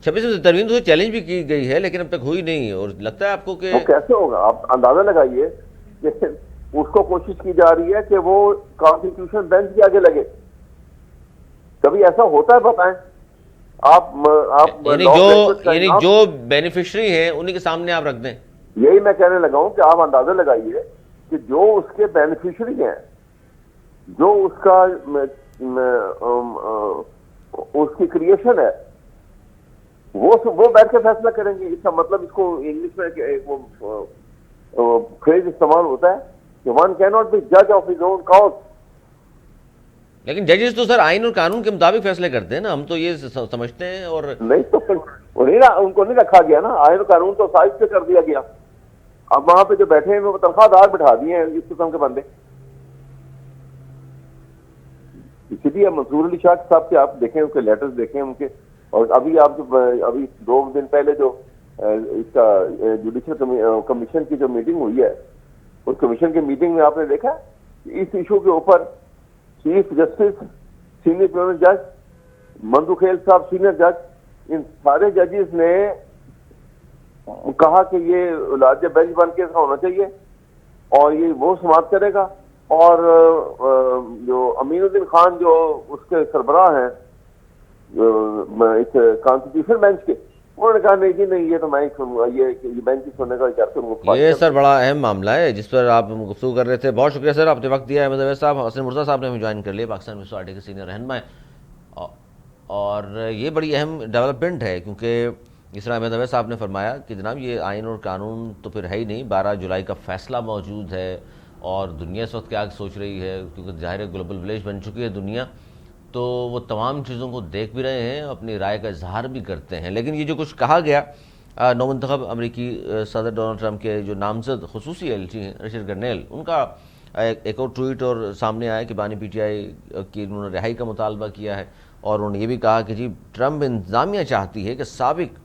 Speaker 1: 26ویں ترمیم تو چیلنج بھی کی گئی ہے لیکن اب تک ہوئی نہیں، اور لگتا ہے آپ کو کہ
Speaker 2: وہ کیسے ہوگا؟ آپ اندازہ لگائیے کہ اس کو کوشش کی جا رہی ہے کہ وہ کانسٹیٹیوشن بینچ کے آگے لگے. کبھی ایسا ہوتا ہے بتائیں آپ؟
Speaker 1: یعنی جو بینیفیشری ہیں انہی کے سامنے آپ رکھ دیں.
Speaker 2: یہی میں کہنے لگا ہوں کہ آپ اندازہ لگائیے کہ جو اس کے بینیفیشری ہیں، جو اس کا اس کی کریشن ہے، وہ بیٹھ کے فیصلہ کریں گے. اس کا مطلب اس کو انگلش میں فریز استعمال ہوتا ہے کہ ون کی ناٹ بی جج آف ہز اون کاز.
Speaker 1: لیکن ججز تو سر آئین اور قانون کے مطابق فیصلے کرتے ہیں نا، ہم تو یہ سمجھتے ہیں. اور
Speaker 2: نہیں تو ان کو نہیں رکھا گیا نا، آئین اور قانون تو سائز پہ کر دیا گیا. اب وہاں پہ جو بیٹھے ہیں وہ تنخواہ دار بٹھا دیے ہیں اس قسم کے بندے. اسی لیے منصور علی شاہ صاحب کے آپ دیکھیں، ان کے لیٹرز دیکھیں ان کے. اور ابھی 2 دن پہلے جو اس کا جوڈیشل کمیشن کی جو میٹنگ ہوئی ہے، اس کمیشن کی میٹنگ میں آپ نے دیکھا اس ایشو کے اوپر چیف جسٹس، سینئر پرائمری جج منظور خیل صاحب سینئر جج، ان سارے ججز نے کہا کہ یہ لارجر بینچ بن کے ہونا چاہیے اور یہ وہ سماعت کرے گا. اور جو امین الدین خان جو اس کے سربراہ ہیں اس کانسٹیٹیوشن بینچ کے، انہوں نے کہا نہیں جی نہیں، یہ تو میں ہی سنوں گا، یہ بینچ سننے کا کیا سنوں.
Speaker 1: یہ سر بڑا اہم معاملہ ہے جس پر آپ گفتگو کر رہے تھے. بہت شکریہ سر، آپ نے وقت دیا ہے. احمد اویس صاحب، حسن مرزا صاحب نے ہمیں جوائن کر لیا، پاکستان پیپلز پارٹی کے سینئر رہنما ہیں. اور یہ بڑی اہم ڈیولپمنٹ ہے کیونکہ جس طرح احمد اویس صاحب نے فرمایا کہ جناب یہ آئین اور قانون تو پھر ہے ہی نہیں، 12 جولائی کا فیصلہ موجود ہے اور دنیا اس وقت کیا سوچ رہی ہے کیونکہ ظاہر گلوبل ولیج بن چکی ہے دنیا، تو وہ تمام چیزوں کو دیکھ بھی رہے ہیں، اپنی رائے کا اظہار بھی کرتے ہیں. لیکن یہ جو کچھ کہا گیا نو منتخب امریکی صدر ڈونلڈ ٹرمپ کے جو نامزد خصوصی ایلچی ہیں رچرڈ گرنیل، ان کا ایک اور ٹویٹ اور سامنے آیا کہ بانی پی ٹی آئی کی انہوں نے رہائی کا مطالبہ کیا ہے اور انہوں نے یہ بھی کہا کہ جی ٹرمپ انتظامیہ چاہتی ہے کہ سابق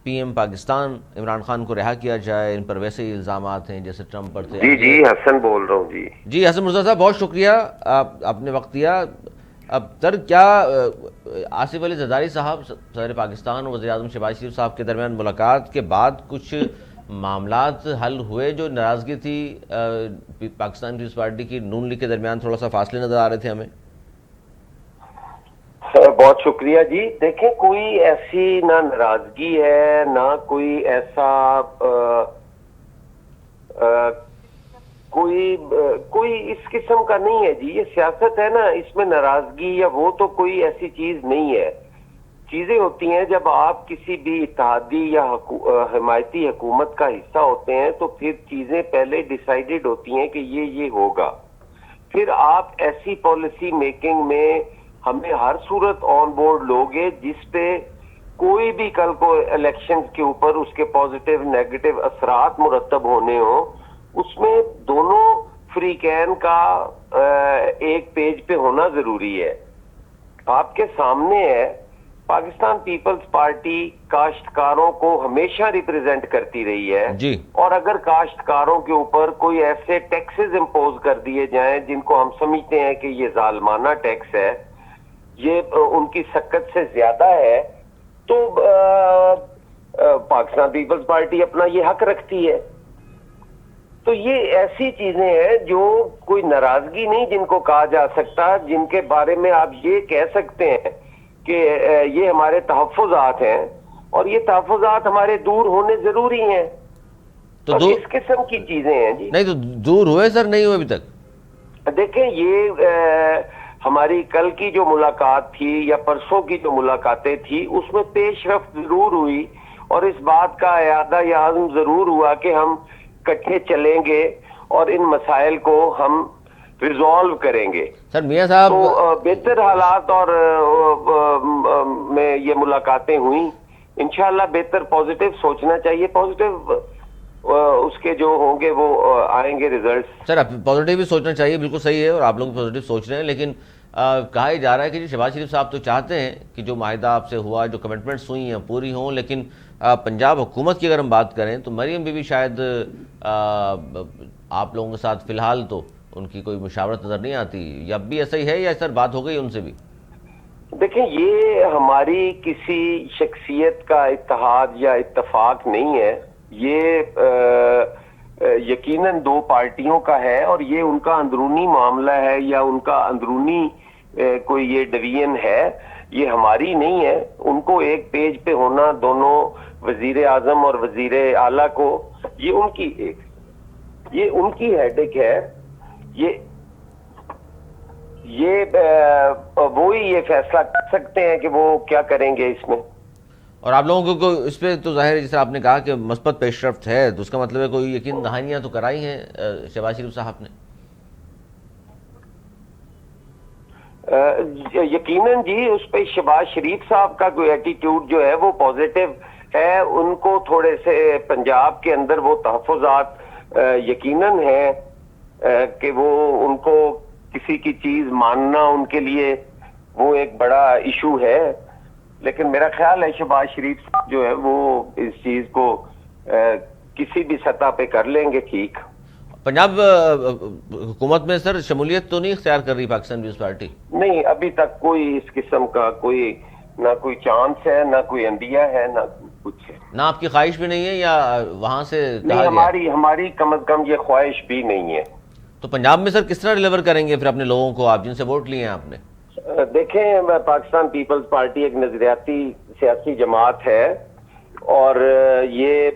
Speaker 1: پی ایم پاکستان عمران خان کو رہا کیا جائے. ان پر ویسے ہی الزامات ہیں جیسے ٹرمپ پر تھے.
Speaker 2: جی حسن بول رہا ہوں.
Speaker 1: جی حسن مرزا صاحب بہت شکریہ، آپ نے وقت دیا. اب سر کیا آصف علی زرداری صاحب صدر پاکستان اور وزیر اعظم شہباز شریف صاحب کے درمیان ملاقات کے بعد کچھ معاملات حل ہوئے؟ جو ناراضگی تھی پاکستان پیپلز پارٹی کی نون لیگ کے درمیان، تھوڑا سا فاصلے نظر آ رہے تھے ہمیں.
Speaker 3: بہت شکریہ جی. دیکھیں کوئی ایسی نہ ناراضگی ہے نہ کوئی ایسا کوئی اس قسم کا نہیں ہے جی. یہ سیاست ہے نا، اس میں ناراضگی یا وہ تو کوئی ایسی چیز نہیں ہے. چیزیں ہوتی ہیں جب آپ کسی بھی اتحادی یا حمایتی حکومت کا حصہ ہوتے ہیں تو پھر چیزیں پہلے ڈیسائیڈڈ ہوتی ہیں کہ یہ ہوگا. پھر آپ ایسی پالیسی میکنگ میں ہمیں ہر صورت آن بورڈ لوگے جس پہ کوئی بھی کل کو الیکشن کے اوپر اس کے پازیٹیو نیگیٹو اثرات مرتب ہونے ہوں، اس میں دونوں فریقین کا ایک پیج پہ ہونا ضروری ہے. آپ کے سامنے ہے پاکستان پیپلز پارٹی کاشتکاروں کو ہمیشہ ریپریزنٹ کرتی رہی ہے
Speaker 1: جی.
Speaker 3: اور اگر کاشتکاروں کے اوپر کوئی ایسے ٹیکسز امپوز کر دیے جائیں جن کو ہم سمجھتے ہیں کہ یہ ظالمانہ ٹیکس ہے، یہ ان کی سکت سے زیادہ ہے، تو پاکستان پیپلز پارٹی اپنا یہ حق رکھتی ہے. تو یہ ایسی چیزیں ہیں جو کوئی ناراضگی نہیں جن کو کہا جا سکتا، جن کے بارے میں آپ یہ کہہ سکتے ہیں کہ یہ ہمارے تحفظات ہیں اور یہ تحفظات ہمارے دور ہونے ضروری ہیں. تو اس قسم کی چیزیں ہیں جی.
Speaker 1: نہیں تو دور ہوئے سر؟ نہیں ہوئے ابھی تک.
Speaker 3: دیکھیں یہ ہماری کل کی جو ملاقات تھی یا پرسوں کی جو ملاقاتیں تھی اس میں پیش رفت ضرور ہوئی اور اس بات کا اعادہ یا عزم ضرور ہوا کہ ہم اکٹھے چلیں گے اور ان مسائل کو ہم ریزالو کریں گے.
Speaker 1: سر میاں صاحب
Speaker 3: تو بہتر حالات اور میں یہ ملاقاتیں ہوئیں. انشاءاللہ بہتر پازیٹیو سوچنا چاہیے، پازیٹیو اس کے جو ہوں گے وہ آئیں گے ریزلٹس.
Speaker 1: سر پازیٹیو بھی سوچنا چاہیے، بالکل صحیح ہے اور آپ لوگ پازیٹیو سوچ رہے ہیں، لیکن کہا جا رہا ہے کہ شہباز شریف صاحب تو چاہتے ہیں کہ جو معاہدہ آپ سے ہوا، جو کمٹمنٹس ہوئی ہیں پوری ہوں، لیکن پنجاب حکومت کی اگر ہم بات کریں تو مریم بی بی شاید آپ لوگوں کے ساتھ فی الحال تو ان کی کوئی مشاورت نظر نہیں آتی، یا اب بھی ایسا ہی ہے یا سر بات ہو گئی ان سے بھی؟
Speaker 3: دیکھیں یہ ہماری کسی شخصیت کا اتحاد یا اتفاق نہیں ہے، یہ یقیناً دو پارٹیوں کا ہے اور یہ ان کا اندرونی معاملہ ہے یا ان کا اندرونی کوئی یہ ڈویژن ہے، یہ ہماری نہیں ہے. ان کو ایک پیج پہ ہونا، دونوں وزیر اعظم اور وزیر اعلیٰ کو، یہ ان کی ہیڈک ہے. وہی یہ فیصلہ کر سکتے ہیں کہ وہ کیا کریں گے اس میں.
Speaker 1: اور آپ لوگوں کو اس پہ تو ظاہر جیسے آپ نے کہا کہ مثبت پیش رفت ہے، تو اس کا مطلب ہے کوئی یقین دہانیاں تو کرائی ہیں شہباز شریف صاحب نے؟
Speaker 3: یقیناً جی اس پہ شہباز شریف صاحب کا کوئی ایٹیٹیوڈ جو ہے وہ پازیٹیو ہے. ان کو تھوڑے سے پنجاب کے اندر وہ تحفظات یقیناً ہیں کہ وہ ان کو کسی کی چیز ماننا ان کے لیے وہ ایک بڑا ایشو ہے. لیکن میرا خیال ہے شہباز شریف صاحب جو ہے وہ اس چیز کو کسی بھی سطح پہ کر لیں گے ٹھیک.
Speaker 1: پنجاب حکومت میں سر شمولیت تو نہیں اختیار کر رہی پاکستان پیپلز پارٹی؟
Speaker 3: نہیں، ابھی تک کوئی اس قسم کا نہ کوئی چانس ہے، نہ کوئی اندیا ہے، نہ کچھ ہے.
Speaker 1: نہ آپ کی خواہش بھی نہیں ہے یا وہاں سے
Speaker 3: نہیں، ہماری کم از کم یہ خواہش بھی نہیں ہے.
Speaker 1: تو پنجاب میں سر کس طرح ڈیلیور کریں گے پھر اپنے لوگوں کو، آپ جن سے ووٹ لیے ہیں آپ نے؟
Speaker 3: دیکھیں پاکستان پیپلز پارٹی ایک نظریاتی سیاسی جماعت ہے. اور یہ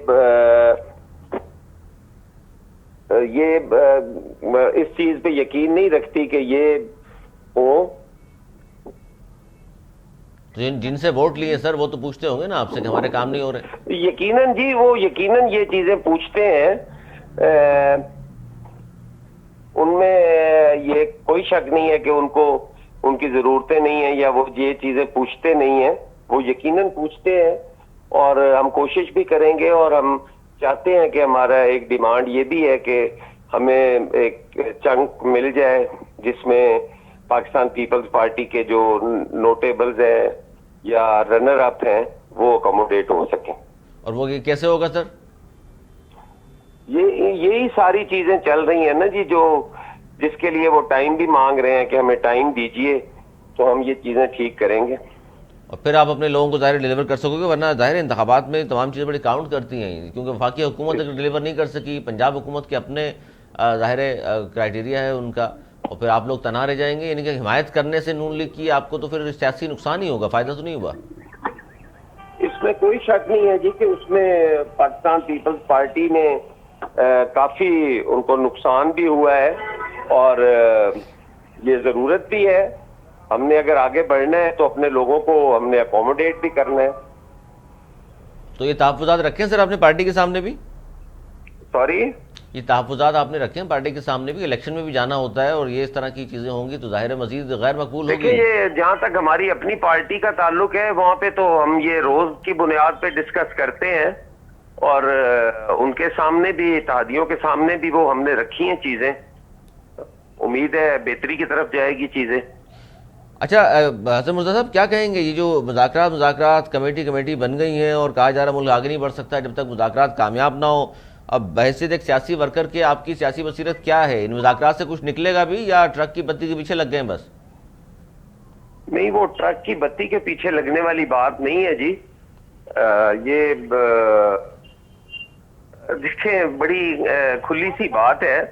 Speaker 3: اس چیز پہ یقین نہیں رکھتی کہ یہ ہو.
Speaker 1: جن سے ووٹ لیے سر وہ تو پوچھتے ہوں گے نا آپ سے کہ ہمارے کام نہیں ہو رہے.
Speaker 3: یقیناً جی، وہ یقیناً یہ چیزیں پوچھتے ہیں. ان میں یہ کوئی شک نہیں ہے کہ ان کو ان کی ضرورتیں نہیں ہیں یا وہ یہ چیزیں پوچھتے نہیں ہیں. وہ یقیناً پوچھتے ہیں اور ہم کوشش بھی کریں گے. اور ہم چاہتے ہیں کہ ہمارا ایک ڈیمانڈ یہ بھی ہے کہ ہمیں ایک چنک مل جائے جس میں پاکستان پیپلز پارٹی کے جو نوٹیبلز ہیں یا رنر اپ ہیں وہ اکوموڈیٹ ہو سکیں.
Speaker 1: اور وہ کیسے ہوگا سر؟
Speaker 3: یہی ساری چیزیں چل رہی ہیں نا جی، جو جس کے لیے وہ ٹائم بھی مانگ رہے ہیں کہ ہمیں ٹائم دیجئے تو ہم یہ چیزیں ٹھیک کریں گے.
Speaker 1: اور پھر آپ اپنے لوگوں کو ظاہر ڈیلیور کر سکو گے، ورنہ ظاہر انتخابات میں تمام چیزیں بڑی کاؤنٹ کرتی ہیں، کیونکہ وفاقی حکومت اگر ڈیلیور نہیں کر سکی، پنجاب حکومت کے اپنے ظاہر کرائٹیریا ہے ان کا، اور پھر آپ لوگ تنہا رہ جائیں گے. یعنی کہ حمایت کرنے سے نون لیگ کی آپ کو تو پھر سیاسی نقصان ہی ہوگا، فائدہ تو نہیں ہوا.
Speaker 3: اس میں کوئی شک نہیں ہے جی کہ اس میں پاکستان پیپلز پارٹی نے کافی ان کو نقصان بھی ہوا ہے اور یہ ضرورت بھی ہے. ہم نے اگر آگے بڑھنا ہے تو اپنے لوگوں کو ہم نے اکوموڈیٹ بھی کرنا ہے.
Speaker 1: تو یہ تحفظات رکھیں سر آپ نے پارٹی کے سامنے بھی؟
Speaker 3: سوری،
Speaker 1: یہ تحفظات آپ نے رکھے ہیں پارٹی کے سامنے بھی؟ الیکشن میں بھی جانا ہوتا ہے اور یہ اس طرح کی چیزیں ہوں گی تو ظاہر مزید غیر مقبول ہوگی.
Speaker 3: دیکھیں یہ جہاں تک ہماری اپنی پارٹی کا تعلق ہے وہاں پہ تو ہم یہ روز کی بنیاد پہ ڈسکس کرتے ہیں اور ان کے سامنے بھی، اتحادیوں کے سامنے بھی وہ ہم نے رکھی ہیں چیزیں. امید ہے بہتری کی طرف جائے گی چیزیں.
Speaker 1: اچھا حسن مرزا صاحب کیا کہیں گے، یہ جو مذاکرات کمیٹی بن گئی ہیں اور کہا جا رہا ملک آگے نہیں بڑھ سکتا جب تک مذاکرات کامیاب نہ ہو، اب بحیثیت ایک سیاسی ورکر کے آپ کی سیاسی بصیرت کیا ہے؟ ان مذاکرات سے کچھ نکلے گا بھی یا ٹرک کی بتی کے پیچھے لگ گئے ہیں بس؟
Speaker 3: نہیں، وہ ٹرک کی بتی کے پیچھے لگنے والی بات نہیں ہے جی. یہ دیکھیں بڑی کھلی سی بات ہے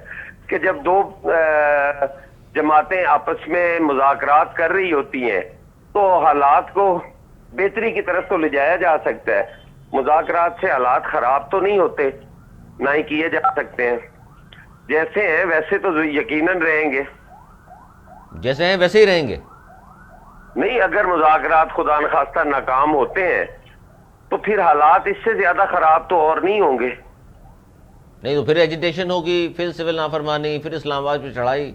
Speaker 3: کہ جب دو جماعتیں آپس میں مذاکرات کر رہی ہوتی ہیں تو حالات کو بہتری کی طرف تو لے جایا جا سکتا ہے. مذاکرات سے حالات خراب تو نہیں ہوتے، نہ ہی کیے جا سکتے ہیں. جیسے ہیں ویسے تو یقیناً رہیں گے.
Speaker 1: جیسے ہیں ویسے ہی رہیں گے؟
Speaker 3: نہیں، اگر مذاکرات خدا نخواستہ ناکام ہوتے ہیں تو پھر حالات اس سے زیادہ خراب تو اور نہیں ہوں گے.
Speaker 1: نہیں تو پھر ایجیٹیشن ہوگی، پھر سول نافرمانی، پھر اسلام آباد پہ چڑھائی.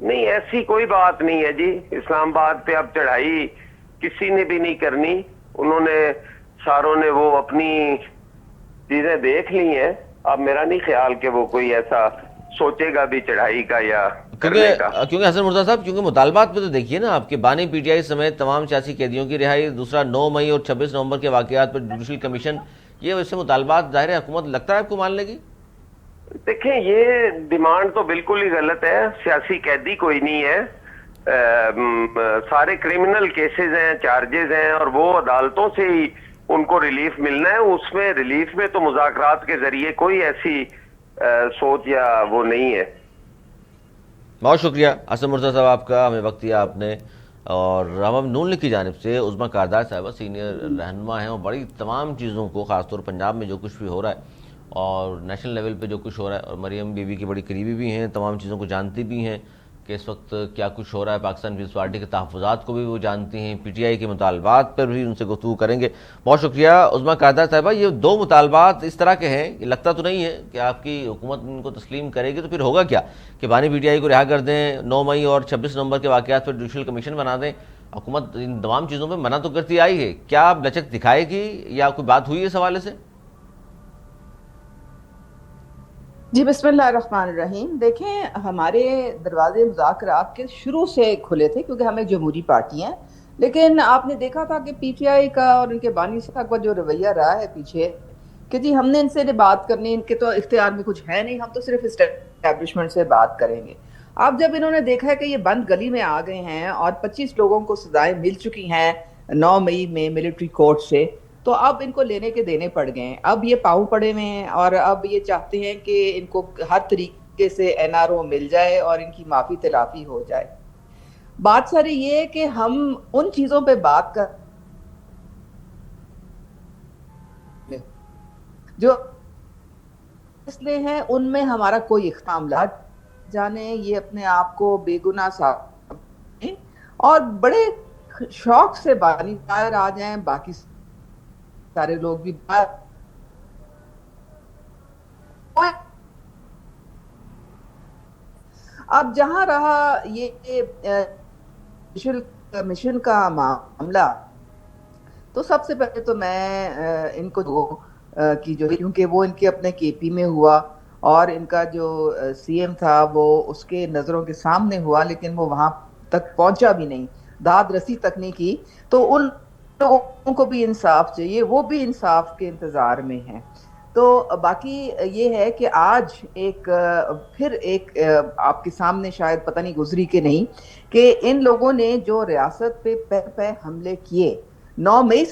Speaker 3: نہیں، ایسی کوئی بات نہیں ہے جی. اسلام آباد پہ اب چڑھائی کسی نے بھی نہیں کرنی. انہوں نے ساروں نے وہ اپنی چیزیں دیکھ لی ہیں. اب میرا نہیں خیال کہ وہ کوئی ایسا سوچے گا بھی چڑھائی کا یا کرنے کا.
Speaker 1: کیونکہ حسن مرزا صاحب کیونکہ مطالبات پہ تو دیکھیے نا آپ کے بانی پی ٹی آئی سمیت تمام سیاسی قیدیوں کی رہائی، دوسرا 9 مئی اور 26 نومبر کے واقعات پر جوڈیشل کمیشن، یہ اس سے مطالبات ظاہر حکومت لگتا ہے آپ کو مان لے گی؟
Speaker 3: دیکھیں یہ ڈیمانڈ تو بالکل ہی غلط ہے. سیاسی قیدی کوئی نہیں ہے، سارے کرمنل کیسز ہیں، چارجز ہیں اور وہ عدالتوں سے ہی ان کو ریلیف ملنا ہے. اس میں ریلیف میں تو مذاکرات کے ذریعے کوئی ایسی سوچ یا وہ نہیں ہے.
Speaker 1: بہت شکریہ حسن مرزا صاحب آپ کا، ہمیں وقت دیا آپ نے. اور ہم نون لیگ کی جانب سے عظمیٰ کاردار صاحبہ سینئر رہنما ہیں اور بڑی تمام چیزوں کو، خاص طور پنجاب میں جو کچھ بھی ہو رہا ہے اور نیشنل لیول پہ جو کچھ ہو رہا ہے، اور مریم بی بی کی بڑی قریبی بھی ہیں، تمام چیزوں کو جانتی بھی ہیں کہ اس وقت کیا کچھ ہو رہا ہے. پاکستان پیپلز پارٹی کے تحفظات کو بھی وہ جانتی ہیں، پی ٹی آئی کے مطالبات پر بھی ان سے گفتگو کریں گے. بہت شکریہ عظمیٰ کاردار صاحبہ. یہ 2 مطالبات اس طرح کے ہیں، یہ لگتا تو نہیں ہے کہ آپ کی حکومت ان کو تسلیم کرے گی، تو پھر ہوگا کیا کہ بانی پی ٹی آئی کو رہا کر دیں، 9 مئی اور 26 نومبر کے واقعات پر جوڈیشل کمیشن بنا دیں. حکومت ان تمام چیزوں پہ منع تو کرتی آئی ہے، کیا اب لچک دکھائے گی یا کوئی بات ہوئی ہے اس حوالے سے؟
Speaker 4: جی بسم اللہ الرحمن الرحیم. دیکھیں ہمارے دروازے مذاکرات کے شروع سے کھلے تھے کیونکہ ہم ایک جمہوری پارٹی ہیں، لیکن آپ نے دیکھا تھا کہ پی ٹی آئی کا اور ان کے بانی صاحب کا جو رویہ رہا ہے پیچھے کہ جی ہم نے ان سے بات کرنی، ان کے تو اختیار میں کچھ ہے نہیں، ہم تو صرف اسٹیبلشمنٹ سے بات کریں گے. اب جب انہوں نے دیکھا ہے کہ یہ بند گلی میں آ گئے ہیں اور 25 لوگوں کو سزائیں مل چکی ہیں 9 مئی میں ملٹری کورٹ سے، تو اب ان کو لینے کے دینے پڑ گئے ہیں. اب یہ پاؤں پڑے ہوئے ہیں اور اب یہ چاہتے ہیں کہ ان کو ہر طریقے سے این آر او مل جائے اور ان کی معافی تلافی ہو جائے. بات ساری یہ ہے کہ ہم ان چیزوں پہ بات کر جو فیصلے ہیں ان میں ہمارا کوئی اختلاف لا جانے یہ اپنے آپ کو بے گناہ صاحب اور بڑے شوق سے بانی باہر آ جائیں، باقی سارے لوگ بھی باہر. اب جہاں رہا یہ کمیشن کا معاملہ، تو سب سے پہلے تو میں ان کو کیونکہ وہ ان کے اپنے کے پی میں ہوا اور ان کا جو سی ایم تھا وہ اس کے نظروں کے سامنے ہوا، لیکن وہ وہاں تک پہنچا بھی نہیں، داد رسی تک نہیں کی. تو ان لوگوں کو بھی انصاف چاہیے، وہ بھی انصاف کے انتظار میں ہیں. تو باقی یہ ہے کہ آج پھر ایک آپ کے سامنے شاید پتہ نہیں گزری کہ نہیں، کہ ان لوگوں نے جو ریاست پہ حملے کیے 9 مئی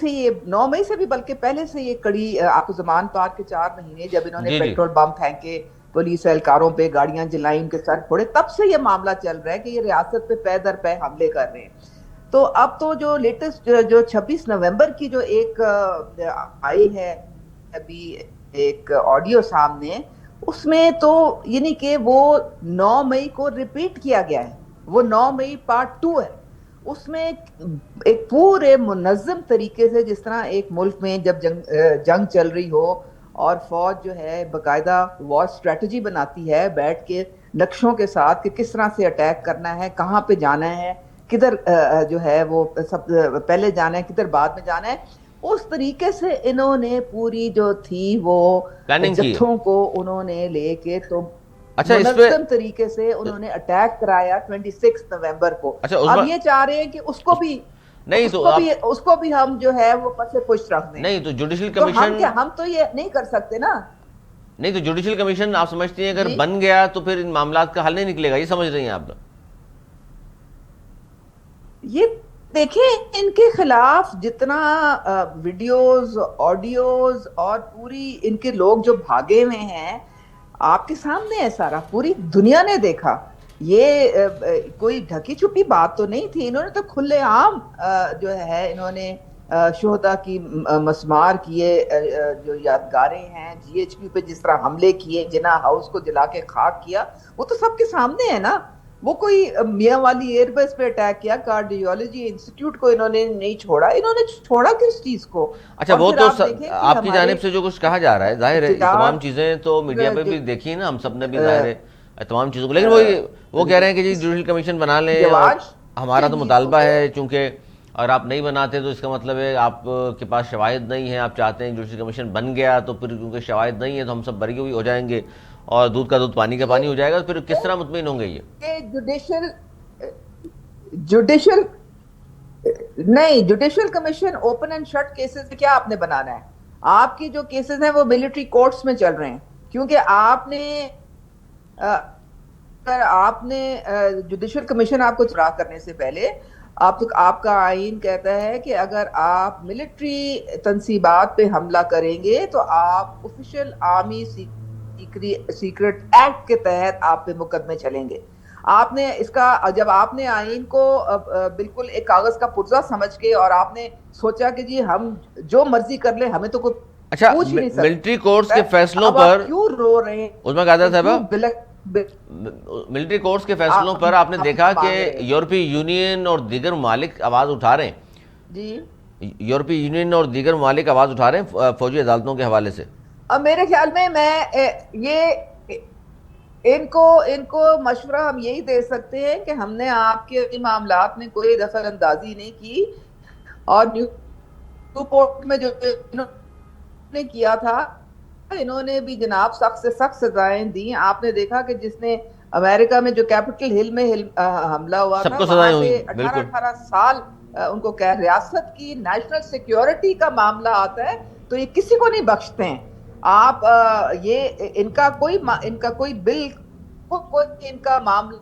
Speaker 4: سے بھی بلکہ پہلے سے یہ کڑی آپ کو زمان پارک کے 4 مہینے جب انہوں نے پیٹرول بم پھینکے، پولیس اہلکاروں پہ گاڑیاں جلائیں، ان کے سر پھوڑے، تب سے یہ معاملہ چل رہا ہے کہ یہ ریاست پہ پے در پے حملے کر رہے ہیں. تو اب تو جو لیٹسٹ جو 26 نومبر کی جو ایک آئی ہے ابھی ایک آڈیو سامنے، اس میں تو یعنی کہ وہ 9 مئی کو ریپیٹ کیا گیا ہے، وہ 9 مئی پارٹ 2 ہے. اس میں ایک پورے منظم طریقے سے، جس طرح ایک ملک میں جب جنگ چل رہی ہو اور فوج جو ہے باقاعدہ وار اسٹریٹجی بناتی ہے بیٹھ کے نقشوں کے ساتھ کہ کس طرح سے اٹیک کرنا ہے، کہاں پہ جانا ہے، کدھر جو ہے وہ سب پہلے جانا ہے، کدھر بعد میں جانا ہے، اس طریقے سے انہوں نے پوری جو تھی وہ جتھوں کو انہوں نے لے کے تو منظم طریقے سے انہوں نے اٹیک کرایا 26 نومبر کو. اب یہ چاہ رہے ہیں کہ اس کو بھی ہم جو ہے وہ پس پشت رکھ دیں.
Speaker 1: نہیں تو جوڈیشل کمیشن،
Speaker 4: ہم تو یہ نہیں کر سکتے نا.
Speaker 1: نہیں تو جوڈیشل کمیشن آپ سمجھتی ہیں اگر بن گیا تو پھر ان معاملات کا حل نہیں نکلے گا، یہ سمجھ رہی ہیں آپ؟
Speaker 4: یہ دیکھیں ان کے خلاف جتنا ویڈیوز، آڈیوز اور پوری ان کے لوگ جو بھاگے ہوئے ہیں آپ کے سامنے ہے، سارا پوری دنیا نے دیکھا. یہ کوئی ڈھکی چھپی بات تو نہیں تھی. انہوں نے تو کھلے عام جو ہے انہوں نے شہداء کی مسمار کیے، جو یادگاریں ہیں جی ایچ کیو پہ جس طرح حملے کیے، جناح ہاؤس کو جلا کے خاک کیا، وہ تو سب کے سامنے ہے نا. وہ کوئی میاں والی ایئر بیس پہ اٹیک کیا، کارڈیولوجی انسٹیٹیوٹ کو انہوں نے نہیں چھوڑا. انہوں نے چھوڑا کس چیز کو؟
Speaker 1: اچھا وہ تو آپ کی جانب سے جو کچھ کہا جا رہا ہے ظاہر ہے تمام چیزیں تو میڈیا پہ بھی دیکھی نا ہم سب نے بھی، ظاہر ہے تمام چیزوں کو، لیکن وہ کہہ رہے ہیں کہ جی جوڈیشل کمیشن بنا لیں. ہمارا تو مطالبہ ہے چونکہ اگر آپ نہیں بناتے تو اس کا مطلب ہے آپ کے پاس شواہد نہیں ہیں، آپ چاہتے ہیں جوڈیشل کمیشن بن گیا تو پھر کیونکہ شواہد نہیں ہے تو ہم سب بری ہوئی ہو جائیں گے اور دودھ کا دودھ پانی کا پانی ہو جائے گا. پھر کس طرح مطمئن ہوں گے یہ
Speaker 4: judicial commission open and shut cases کیا آپ نے بنانا ہے؟ آپ کی جو کیسز ہیں وہ ملٹری کورٹس میں چل رہے ہیں، کیونکہ آپ نے جوڈیشل کمیشن آپ کو چرا کرنے سے پہلے آپ کا آئین کہتا ہے کہ اگر آپ ملٹری تنصیبات پہ حملہ کریں گے تو آپ آفیشل آرمی سیکرٹ ایکٹ کے تحت آپ پہ مقدمے چلیں گے. آپ نے اس کا جب آپ نے آئین کو بالکل ایک کاغذ کا پرزہ سمجھ کے اور آپ نے سوچا کہ جی ہم جو مرضی کر لیں ہمیں تو کوئی پوچھ نہیں سکتا.
Speaker 1: ملٹری کورٹس کے فیصلوں پر
Speaker 4: کیوں رو رہے ہیں؟
Speaker 1: عظمیٰ قادر صاحبہ، ملٹری کورٹس کے فیصلوں پر آپ نے دیکھا کہ یورپی یونین اور دیگر ممالک آواز اٹھا رہے ہیں.
Speaker 4: جی
Speaker 1: یورپی یونین اور دیگر ممالک آواز اٹھا رہے ہیں فوجی عدالتوں کے حوالے سے.
Speaker 4: اب میرے خیال میں یہ ان کو مشورہ ہم یہی دے سکتے ہیں کہ ہم نے آپ کے معاملات میں کوئی دخل اندازی نہیں کی، اور نیو پورٹ میں جو انہوں نے کیا تھا انہوں نے بھی جناب سخت سے سخت سزائیں دی. آپ نے دیکھا کہ جس نے امریکہ میں جو کیپٹل ہل میں حملہ ہوا تھا وہاں سے 18 سال ان کو ریاست کی نیشنل سیکیورٹی کا معاملہ آتا ہے تو یہ کسی کو نہیں بخشتے ہیں. آپ یہ ان کا کوئی بل ان کا معاملہ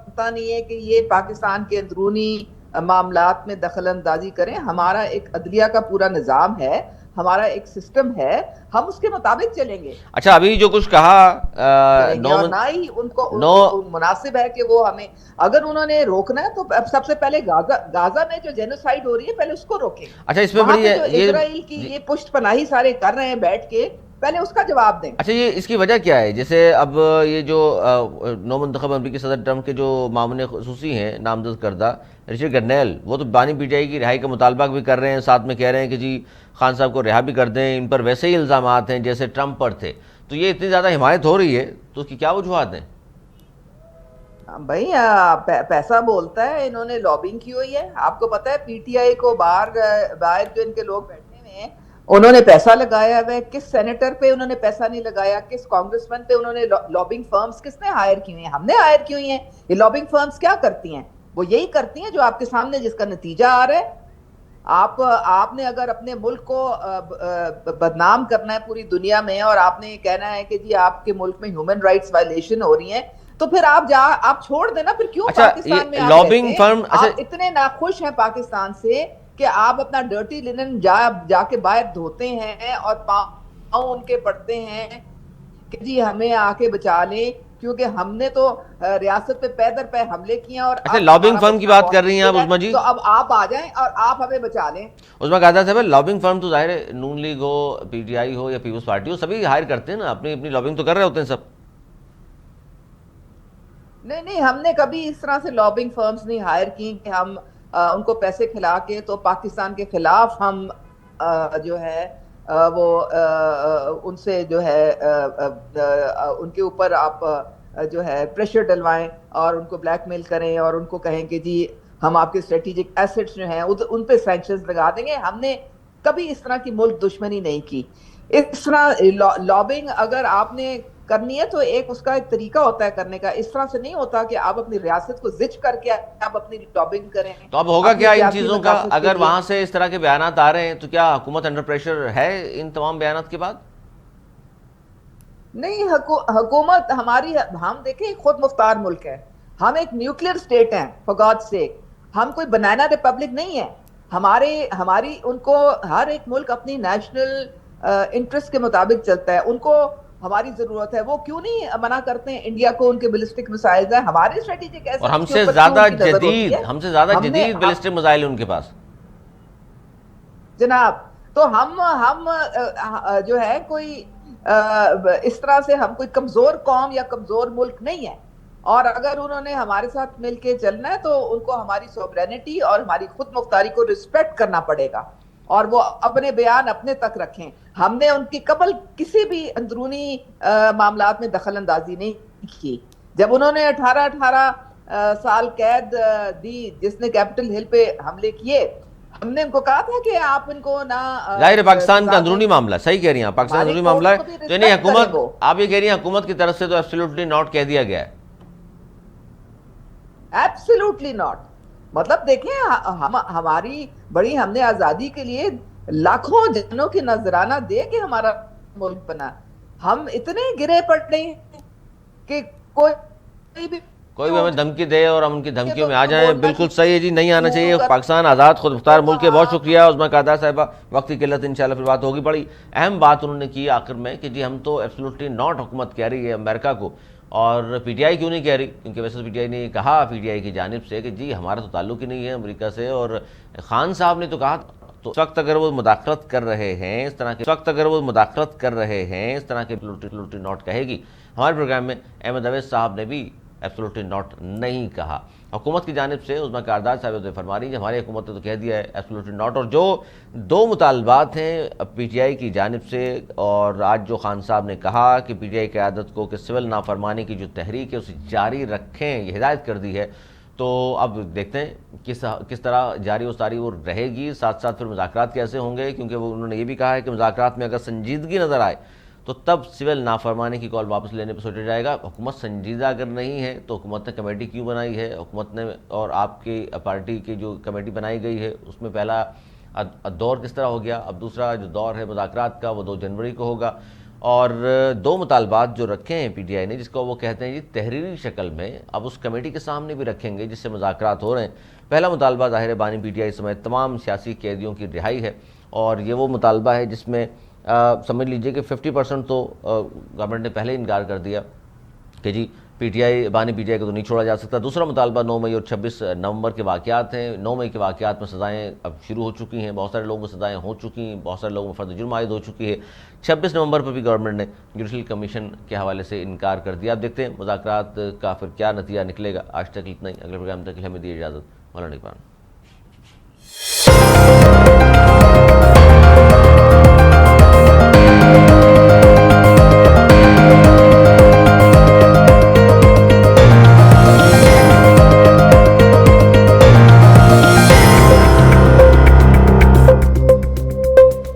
Speaker 4: پتہ نہیں ہے کہ یہ پاکستان کے اندرونی معاملات میں دخل اندازی کریں. ہمارا ایک عدلیہ کا پورا نظام ہے، ہمارا ایک سسٹم ہے، ہم اس کے مطابق چلیں گے.
Speaker 1: اچھا ابھی جو کچھ کہا
Speaker 4: نہ ہی ان کو مناسب ہے کہ وہ ہمیں اگر انہوں نے روکنا ہے تو سب سے پہلے غازہ میں جو جینوسائیڈ ہو رہی ہے پہلے اس کو روکیں.
Speaker 1: اچھا اس میں بڑی
Speaker 4: اسرائیل کی یہ پشت پناہی سارے کر رہے ہیں بیٹھ کے پہلے اس کا جواب دیں۔
Speaker 1: اچھا یہ اس کی وجہ کیا ہے؟ جیسے اب یہ جو نو منتخب امریکی صدر ٹرمپ کے جو معاون خصوصی ہیں نامزد کردہ رچرڈ گرنیل، وہ تو بانی پی ٹی آئی کی رہائی کا مطالبہ بھی کر رہے ہیں، ساتھ میں کہہ رہے ہیں کہ جی خان صاحب کو رہا بھی کر دیں، ان پر ویسے ہی الزامات ہیں جیسے ٹرمپ پر تھے، تو یہ اتنی زیادہ حمایت ہو رہی ہے تو اس کی کیا وجوہات ہیں؟
Speaker 4: بھائی پیسہ بولتا ہے، انہوں نے لابنگ کی ہوئی ہے۔ آپ کو پتا ہے پی ٹی آئی کو باہر جو ان کے لوگ بیٹھے ہوئے ہیں انہوں نے پیسہ لگایا ہوا ہے، کس سینیٹر پہ انہوں نے پیسہ نہیں لگایا، کس کانگریس مین پہ انہوں نے لابنگ فرمز کس نے ہائر کی ہوئی ہیں؟ ہم نے ہائر کی ہوئی ہیں۔ یہ لابنگ فرمز کیا کرتی ہیں؟ وہ یہی کرتی ہیں جو آپ کے سامنے جس کا نتیجہ آ رہا ہے۔ آپ نے اگر اپنے ملک کو بدنام کرنا ہے پوری دنیا میں، اور آپ نے یہ کہنا ہے کہ جی آپ کے ملک میں ہیومن رائٹس وائلیشن ہو رہی ہیں، تو پھر آپ چھوڑ دینا، پھر کیوں پاکستان میں
Speaker 1: لابنگ فرم
Speaker 4: آپ اتنے ناخوش ہیں پاکستان سے کہ آپ اپنا ڈرٹی لنن جا کے باہر دھوتے ہیں اور پاؤں ان کے پڑتے ہیں کہ جی ہمیں آ کے بچا لیں، کیونکہ ہم نے تو ریاست پہ پے در پے حملے کیے ہیں۔ اور
Speaker 1: اچھا لابنگ فرم کی بات کر رہی ہیں آپ عظمیٰ جی،
Speaker 4: تو اب آپ آ جائیں اور آپ ہمیں بچا لیں۔
Speaker 1: عظمیٰ قاہدہ صاحب، لابنگ فرم تو ظاہر ہے نون league who, P T I ہو یا پیپلز پارٹی ہو، سبھی ہائر کرتے ہیں نا، اپنی لابنگ تو کر رہے ہوتے ہیں سب۔
Speaker 4: نہیں، ہم نے کبھی اس طرح سے لابنگ فرمز نہیں ہائر کی کہ ہم ان کو پیسے کھلا کے تو پاکستان کے خلاف ہم جو ہے وہ ان سے جو ہے ان کے اوپر آپ جو ہے پریشر ڈلوائیں اور ان کو بلیک میل کریں اور ان کو کہیں کہ جی ہم آپ کے اسٹریٹجک ایسٹس جو ہیں ان پہ سینکشنز لگا دیں گے۔ ہم نے کبھی اس طرح کی ملک دشمنی نہیں کی۔ اس طرح لابنگ اگر آپ نے کرنی ہے تو اس کا ایک طریقہ ہوتا ہے کرنے کا، اس طرح سے نہیں ہوتا کہ آپ اپنی ریاست کو زچ کر کے آپ اپنی لابنگ کریں۔
Speaker 1: تو اب ہوگا کیا ان چیزوں کا؟ اگر وہاں سے اس طرح کے بیانات آ رہے ہیں تو کیا حکومت انڈر پریشر ہے ان تمام بیانات کے بعد؟
Speaker 4: نہیں، حکومت ہماری، ہم دیکھیں خود مختار ملک ہے، ہم ایک نیوکلیئر اسٹیٹ ہیں فار گاڈ سیک، ہم کوئی بنانا ریپبلک نہیں ہے۔ ہماری ان کو ہر ایک ملک اپنی نیشنل انٹرسٹ کے مطابق چلتا ہے، ان کو ہماری ضرورت ہے، وہ کیوں نہیں منع کرتے ہیں انڈیا کو ان کے بیلسٹک میسائلز ہیں؟ ہمارے اسٹریٹجک ایسے
Speaker 1: اور ہم سے زیادہ جدید بیلسٹک میسائل ان کے پاس
Speaker 4: جناب۔ تو ہم جو ہے کوئی اس طرح سے ہم کوئی کمزور قوم یا کمزور ملک نہیں ہے، اور اگر انہوں نے ہمارے ساتھ مل کے چلنا ہے تو ان کو ہماری سوورینٹی اور ہماری خود مختاری کو رسپیکٹ کرنا پڑے گا، اور وہ اپنے بیان اپنے تک رکھیں۔ ہم نے ان کی قبل کسی بھی اندرونی معاملات میں دخل اندازی نہیں کی۔ جب انہوں نے 18 سال قید دی جس نے کیپٹل ہل پہ حملے کیے، ہم نے ان کو کہا تھا کہ آپ ان کو نہ
Speaker 1: ظاہر پاکستان کا اندرونی معاملہ، صحیح کہہ رہی ہیں آپ، پاکستان اندرونی معاملہ ہے تو نہیں حکومت، آپ یہ کہہ رہی ہیں حکومت کی طرف سے تو ایبسلیوٹلی ناٹ کہہ دیا گیا ہے۔
Speaker 4: ایبسلیوٹلی ناٹ، مطلب دیکھیں ہماری بڑی، ہم نے آزادی کے لیے لاکھوں جنوں کی نذرانہ دے کے ہمارا ملک بنا، ہم اتنے گرے پڑے ہیں کہ کوئی بھی
Speaker 1: ہمیں دھمکی دے اور ہم ان کی دھمکیوں میں آ جائیں، بالکل صحیح ہے جی، نہیں آنا چاہیے۔ پاکستان آزاد خود مختار ملک ہے۔ بہت شکریہ عظمیٰ قاہدہ صاحبہ، وقت کی قلت، انشاءاللہ پھر بات ہوگی۔ بڑی اہم بات انہوں نے کی آخر میں کہ جی ہم تو ایبسلیوٹلی ناٹ حکومت کہہ رہی ہے امریکہ کو، اور پی ٹی آئی کیوں نہیں کہہ رہی؟ کیونکہ ویسے پی ٹی آئی نے کہا، پی ٹی آئی کی جانب سے، کہ جی ہمارا تو تعلق ہی نہیں ہے امریکہ سے، اور خان صاحب نے تو کہا، تو اس وقت اگر وہ مداخلت کر رہے ہیں اس طرح کے ایبسلیوٹلی ناٹ کہے گی۔ ہمارے پروگرام میں احمد اویس صاحب نے بھی ایبسلیوٹلی ناٹ نہیں کہا۔ حکومت کی جانب سے عظمیٰ قاہدہ صاحب فرما رہی ہے ہماری حکومت نے تو کہہ دیا ہے ایبسلیوٹلی ناٹ، اور جو دو مطالبات ہیں پی ٹی آئی کی جانب سے، اور آج جو خان صاحب نے کہا کہ پی ٹی آئی قیادت کو کہ سول نافرمانی کی جو تحریک ہے اسے جاری رکھیں، یہ ہدایت کر دی ہے، تو اب دیکھتے ہیں کس طرح جاری و ساری وہ رہے گی، ساتھ ساتھ پھر مذاکرات کیسے ہوں گے، کیونکہ انہوں نے یہ بھی کہا ہے کہ مذاکرات میں اگر سنجیدگی نظر آئے تو تب سول نافرمانی کی کال واپس لینے پہ سوچا جائے گا۔ حکومت سنجیدہ اگر نہیں ہے تو حکومت نے کمیٹی کیوں بنائی ہے؟ حکومت نے اور آپ کی پارٹی کی جو کمیٹی بنائی گئی ہے اس میں پہلا دور کس طرح ہو گیا، اب دوسرا جو دور ہے مذاکرات کا وہ 2 جنوری کو ہوگا، اور 2 مطالبات جو رکھے ہیں پی ٹی آئی نے، جس کو وہ کہتے ہیں جی تحریری شکل میں، اب اس کمیٹی کے سامنے بھی رکھیں گے جس سے مذاکرات ہو رہے ہیں۔ پہلا مطالبہ ظاہر بانی پی ٹی آئی سمیت تمام سیاسی قیدیوں کی رہائی ہے، اور یہ وہ مطالبہ ہے جس میں سمجھ لیجئے کہ 50% تو گورنمنٹ نے پہلے انکار کر دیا کہ جی پی ٹی آئی کو تو نہیں چھوڑا جا سکتا۔ دوسرا مطالبہ 9 مئی اور 26 نومبر کے واقعات ہیں۔ 9 مئی کے واقعات میں سزائیں اب شروع ہو چکی ہیں، بہت سارے لوگوں کو سزائیں ہو چکی ہیں، بہت سارے لوگوں کو فرد جرم عائد ہو چکی ہے۔ 26 نومبر پر بھی گورنمنٹ نے جوڈیشل کمیشن کے حوالے سے انکار کر دیا۔ اب دیکھتے ہیں مذاکرات کا پھر کیا نتیجہ نکلے گا۔ آج تک اتنا ہی، اگلے پروگرام تک کے لیے ہمیں دیے اجازت۔ مولانا اقبال۔